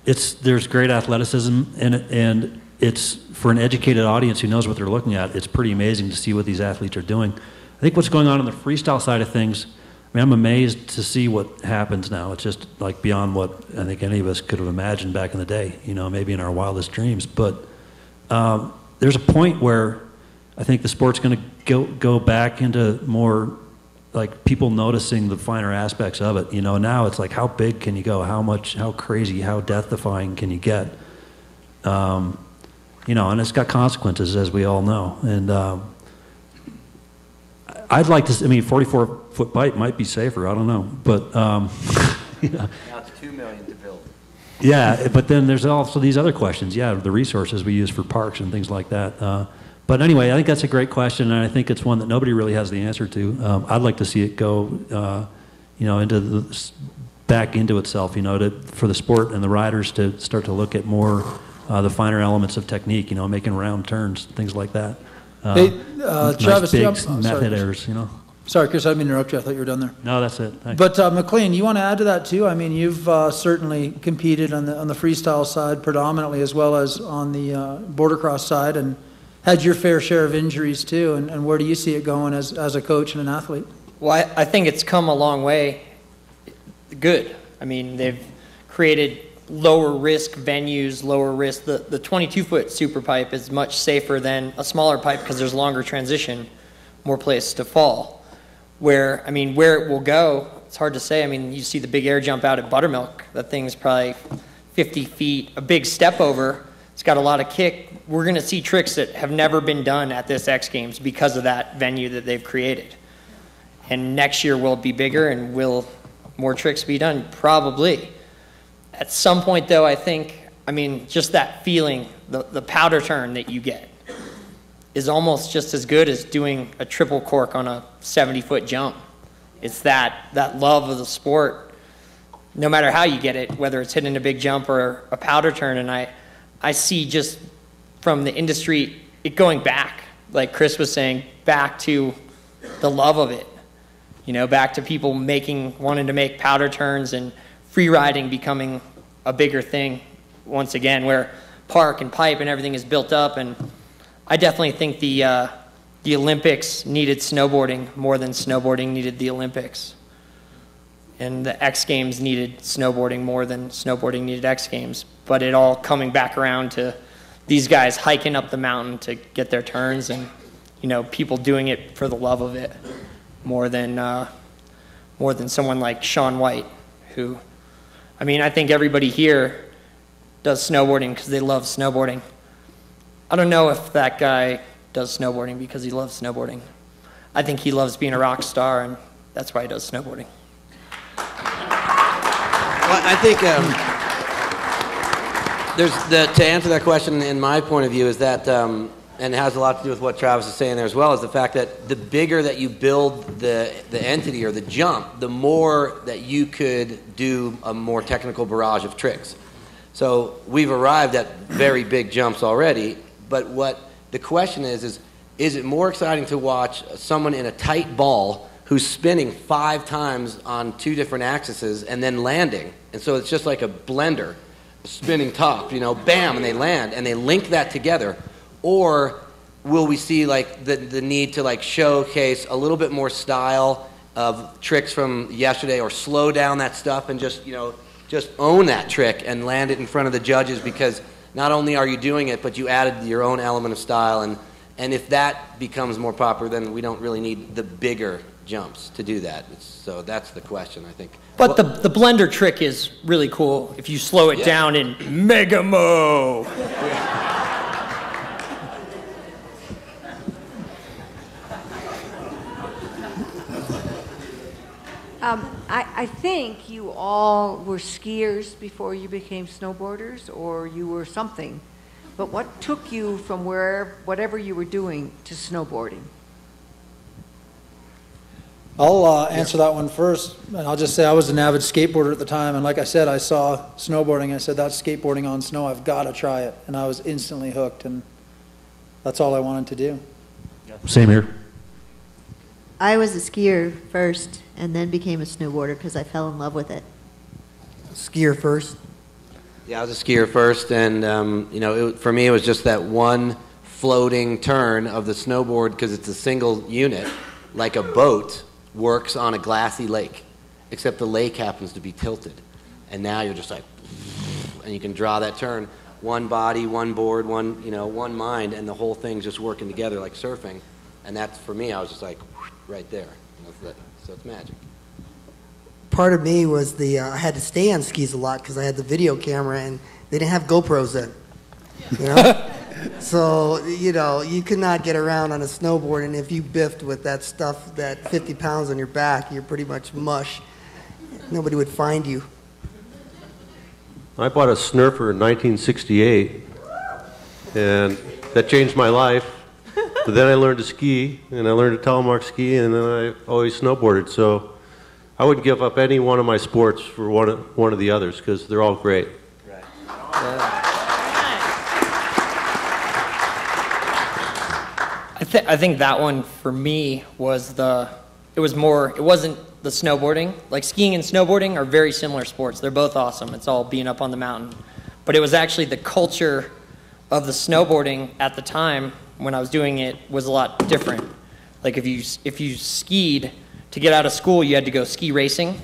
there's great athleticism in it, and it's for an educated audience who knows what they're looking at. It's pretty amazing to see what these athletes are doing. I think what's going on the freestyle side of things, I'm amazed to see what happens now. It's just like beyond what I think any of us could have imagined back in the day, maybe in our wildest dreams. But there's a point where I think the sport's going to go back into more like people noticing the finer aspects of it. Now it's like, how big can you go? How crazy, how death-defying can you get? And it's got consequences, as we all know. And I'd like to, 44-foot pipe might be safer, I don't know. But, Now it's $2 million to build. Yeah, but then there's also these other questions. Yeah, the resources we use for parks and things like that. But anyway, I think that's a great question, and I think it's one that nobody really has the answer to. I'd like to see it go, back into itself, for the sport and the riders to start to look at more the finer elements of technique, making round turns, things like that. Travis, nice big method errors, Sorry, Chris, I didn't mean to interrupt you. I thought you were done there. No, that's it. Thanks. But McLean, you want to add to that too? You've certainly competed on the freestyle side predominantly, as well as on the border cross side, and had your fair share of injuries too. And where do you see it going as a coach and an athlete? Well, I think it's come a long way. Good. They've created lower risk venues, lower risk. The 22-foot super pipe is much safer than a smaller pipe because there's longer transition, more place to fall. Where it will go, it's hard to say. You see the big air jump out at Buttermilk. That thing's probably 50 feet, a big step over. It's got a lot of kick. We're going to see tricks that have never been done at this X Games because of that venue that they've created. And next year will it be bigger, and will more tricks be done? Probably. At some point, though, I think, just that feeling, the powder turn that you get is almost just as good as doing a triple cork on a 70-foot jump. It's that love of the sport, no matter how you get it, whether it's hitting a big jump or a powder turn. And I see just from the industry it going back, like Chris was saying, back to the love of it. Back to people wanting to make powder turns, and free riding becoming a bigger thing once again, where park and pipe and everything is built up. And I definitely think the Olympics needed snowboarding more than snowboarding needed the Olympics. And the X Games needed snowboarding more than snowboarding needed X Games. But it all coming back around to these guys hiking up the mountain to get their turns, and people doing it for the love of it more than someone like Shaun White, who, I think everybody here does snowboarding because they love snowboarding. I don't know if that guy does snowboarding because he loves snowboarding. I think he loves being a rock star, and that's why he does snowboarding. Well, I think to answer that question, in my point of view, is that, and and it has a lot to do with what Travis is saying there as well, is the fact that the bigger that you build the entity or the jump, the more that you could do a more technical barrage of tricks. So we've arrived at very big jumps already, but what the question is it more exciting to watch someone in a tight ball who's spinning 5 times on 2 different axes and then landing? And so it's just like a blender, spinning top, bam, and they land, and they link that together. Or will we see like the need to like showcase a little bit more style of tricks from yesterday, or slow down that stuff and just own that trick and land it in front of the judges, because not only are you doing it, but you added your own element of style. And if that becomes more popular, then we don't really need the bigger jumps to do that. So that's the question, I think. But the blender trick is really cool if you slow it down in Mega Mo. I think you all were skiers before you became snowboarders, or you were something. But what took you from whatever you were doing to snowboarding? I'll answer that one first, and I'll just say I was an avid skateboarder at the time, and like I said, I saw snowboarding, and I said, that's skateboarding on snow, I've got to try it, and I was instantly hooked, and that's all I wanted to do. Same here. I was a skier first and then became a snowboarder because I fell in love with it. Skier first? Yeah, I was a skier first, and for me it was just that one floating turn of the snowboard, because it's a single unit, like a boat works on a glassy lake, except the lake happens to be tilted, and now you're just like, and you can draw that turn, one body, one board, one mind, and the whole thing's just working together like surfing. And that's, for me, I was just like, right there. So it's magic. Part of me was I had to stay on skis a lot because I had the video camera, and they didn't have GoPros then. So, you could not get around on a snowboard, and if you biffed with that stuff, that 50 pounds on your back, you're pretty much mush. Nobody would find you. I bought a Snurfer in 1968, and that changed my life. But then I learned to ski, and I learned to telemark ski, and then I always snowboarded. So I wouldn't give up any one of my sports for one of the others, because they're all great. Right. I think that one for me was it wasn't the snowboarding. Like, skiing and snowboarding are very similar sports. They're both awesome. It's all being up on the mountain. But it was actually the culture of the snowboarding at the time when I was doing it was a lot different. Like, if you skied, to get out of school, you had to go ski racing.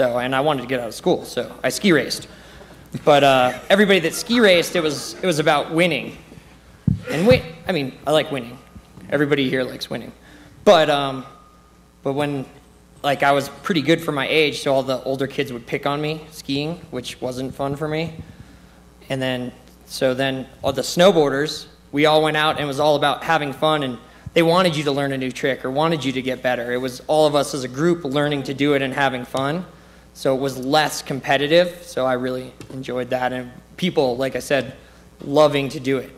And I wanted to get out of school, so I ski raced. But everybody that ski raced, it was about winning. And I like winning. Everybody here likes winning. But when, like, I was pretty good for my age, so all the older kids would pick on me skiing, which wasn't fun for me. And then all the snowboarders, we all went out, and it was all about having fun, and they wanted you to learn a new trick or wanted you to get better. It was all of us as a group learning to do it and having fun. So it was less competitive, so I really enjoyed that. And people, like I said, loving to do it.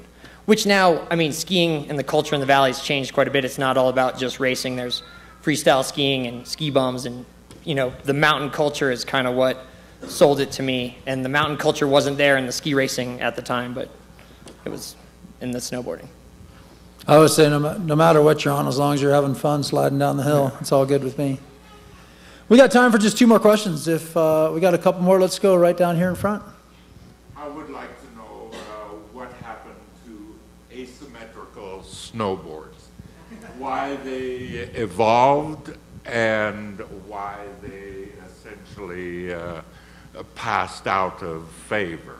Which now, skiing and the culture in the valley has changed quite a bit. It's not all about just racing. There's freestyle skiing and ski bums, and the mountain culture is kind of what sold it to me. And the mountain culture wasn't there in the ski racing at the time, but it was in the snowboarding. I would say no matter what you're on, as long as you're having fun sliding down the hill, it's all good with me. We got time for just 2 more questions. If we got a couple more, let's go right down here in front. I would like to know what happened to asymmetrical snowboards, why they evolved, and why they essentially passed out of favor.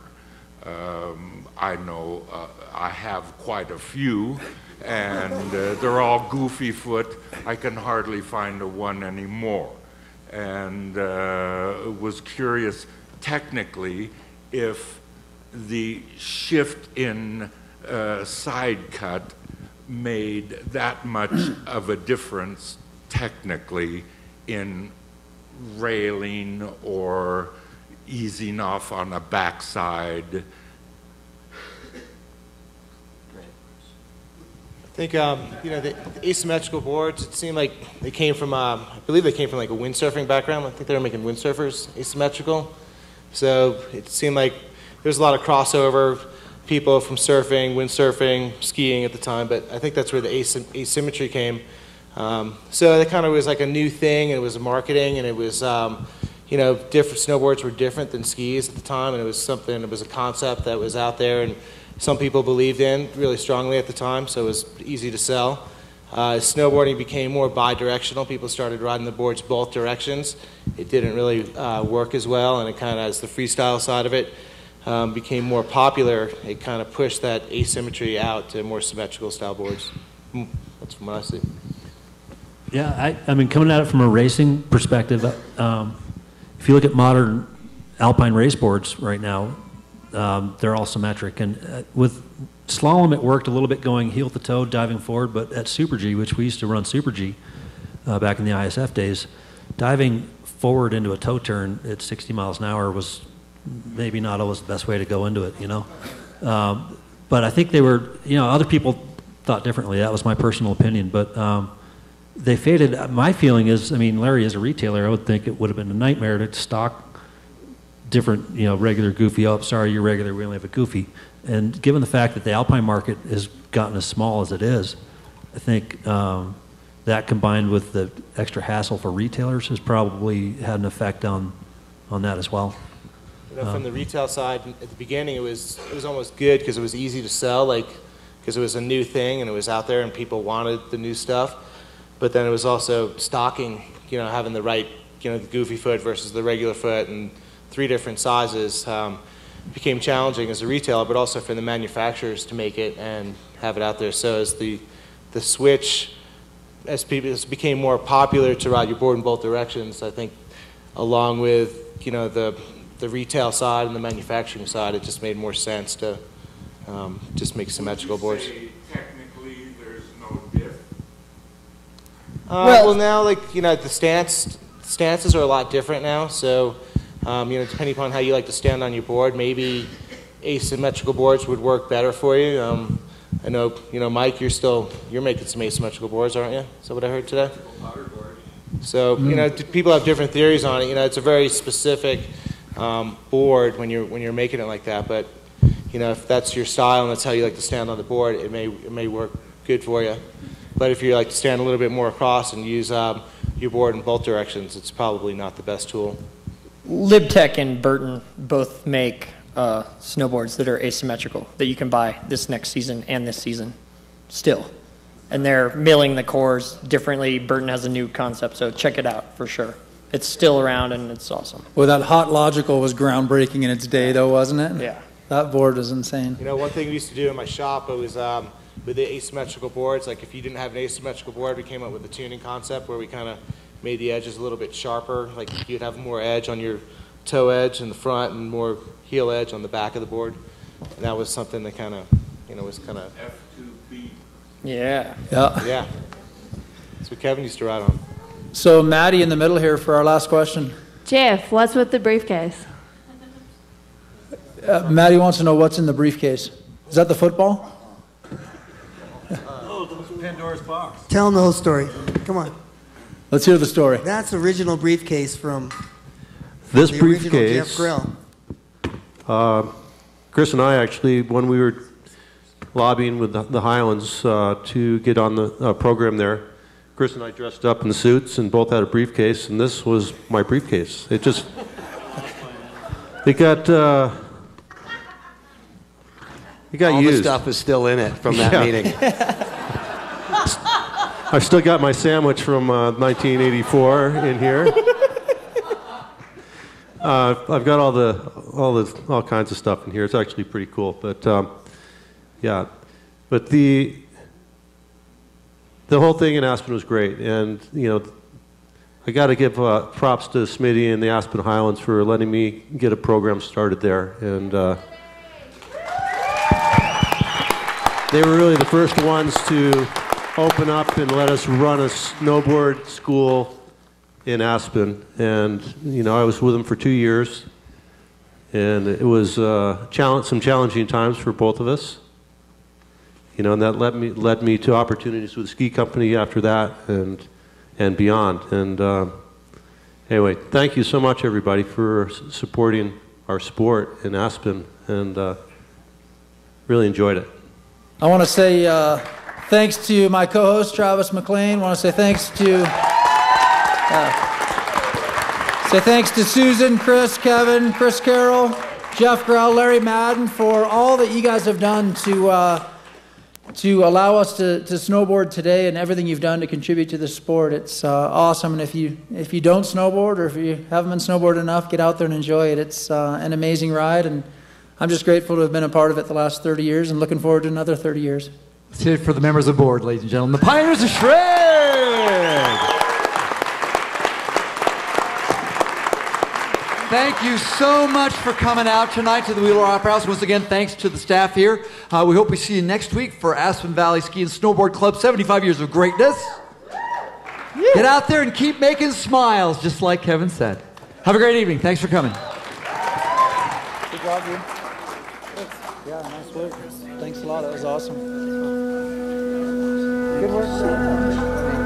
I know I have quite a few, and they're all goofy foot. I can hardly find a one anymore. And was curious technically if the shift in side cut made that much of a difference technically in railing or easing off on a backside. think the asymmetrical boards. It seemed like they came from, I believe they came from like a windsurfing background. I think they were making windsurfers asymmetrical. So it seemed like there's a lot of crossover, people from surfing, windsurfing, skiing at the time. But I think that's where the asymmetry came. So it kind of was like a new thing, and it was marketing, and it was different snowboards were different than skis at the time, and it was something. It was a concept that was out there, and some people believed in really strongly at the time, so it was easy to sell. Snowboarding became more bi-directional. People started riding the boards both directions. It didn't really work as well, and it kind of, as the freestyle side of it became more popular, it kind of pushed that asymmetry out to more symmetrical style boards. That's from what I see. Yeah, I mean, coming at it from a racing perspective, if you look at modern alpine race boards right now, they're all symmetric. And with slalom, it worked a little bit going heel to toe, diving forward. But at Super G, which we used to run Super G back in the ISF days, diving forward into a toe turn at 60 miles an hour was maybe not always the best way to go into it, you know. But I think they were, other people thought differently. That was my personal opinion. But they faded. My feeling is, I mean, Larry, as a retailer, I would think it would have been a nightmare to stock different, regular, goofy. Oh, sorry, you're regular. We only have a goofy. And given the fact that the alpine market has gotten as small as it is, I think that combined with the extra hassle for retailers has probably had an effect on that as well. From the retail side, at the beginning, it was almost good because it was easy to sell, because it was a new thing and it was out there and people wanted the new stuff. But then it was also stocking, having the right, the goofy foot versus the regular foot, and 3 different sizes became challenging as a retailer, but also for the manufacturers to make it and have it out there. So as the switch, as became more popular to ride your board in both directions, I think along with, the retail side and the manufacturing side, it just made more sense to just make symmetrical boards. Technically, there's no diff. Well, now, the stances are a lot different now. So, depending upon how you like to stand on your board, maybe asymmetrical boards would work better for you. I know, Mike, you're making some asymmetrical boards, aren't you? Is that what I heard today? So, people have different theories on it. It's a very specific board when you're making it like that. But, if that's your style and that's how you like to stand on the board, it may work good for you. But if you like to stand a little bit more across and use your board in both directions, it's probably not the best tool. LibTech and Burton both make snowboards that are asymmetrical that you can buy this next season and this season still. And they're milling the cores differently. Burton has a new concept, so check it out for sure. It's still around and it's awesome. Well, that Hot Logical was groundbreaking in its day, though, wasn't it? Yeah. That board was insane. One thing we used to do in my shop, it was with the asymmetrical boards, if you didn't have an asymmetrical board, we came up with a tuning concept where we kind of made the edges a little bit sharper. You'd have more edge on your toe edge in the front and more heel edge on the back of the board. And that was something that kind of, was kind of F2B. Yeah. Yeah. That's what Kevin used to ride on. So Maddie in the middle here for our last question. Jeff, what's with the briefcase? Maddie wants to know what's in the briefcase. Is that the football? Pandora's box. Tell them the whole story. Come on. Let's hear the story. That's the original briefcase from This the briefcase, original Jeff Grill. Chris and I actually, when we were lobbying with the Highlands to get on the program there, Chris and I dressed up in the suits and both had a briefcase, and this was my briefcase. It got All used. the stuff is still in it from that meeting. I've still got my sandwich from 1984 in here. I've got all kinds of stuff in here. It's actually pretty cool. But yeah, but the whole thing in Aspen was great, and I got to give props to Smitty and the Aspen Highlands for letting me get a program started there, and they were really the first ones to open up and let us run a snowboard school in Aspen. And I was with them for 2 years, and it was some challenging times for both of us. and that led me to opportunities with the ski company after that and beyond. And anyway, thank you so much, everybody, for supporting our sport in Aspen, and really enjoyed it. I want to say thanks to my co-host, Travis McLean. I want to say thanks to Susan, Chris, Kevin, Chris Carroll, Jeff Grell, Larry Madden for all that you guys have done to allow us to snowboard today, and everything you've done to contribute to the sport. It's awesome, and if you don't snowboard, or if you haven't been snowboarding enough, get out there and enjoy it. It's an amazing ride, and I'm just grateful to have been a part of it the last 30 years and looking forward to another 30 years. Let's hear it for the members of the board, ladies and gentlemen. The Pioneers of Shred! Thank you so much for coming out tonight to the Wheeler Opera House. Once again, thanks to the staff here. We hope we see you next week for Aspen Valley Ski and Snowboard Club, 75 years of greatness. Get out there and keep making smiles, just like Kevin said. Have a great evening. Thanks for coming. Good job, dude. Yeah, nice work. Thanks a lot. That was awesome. Good work.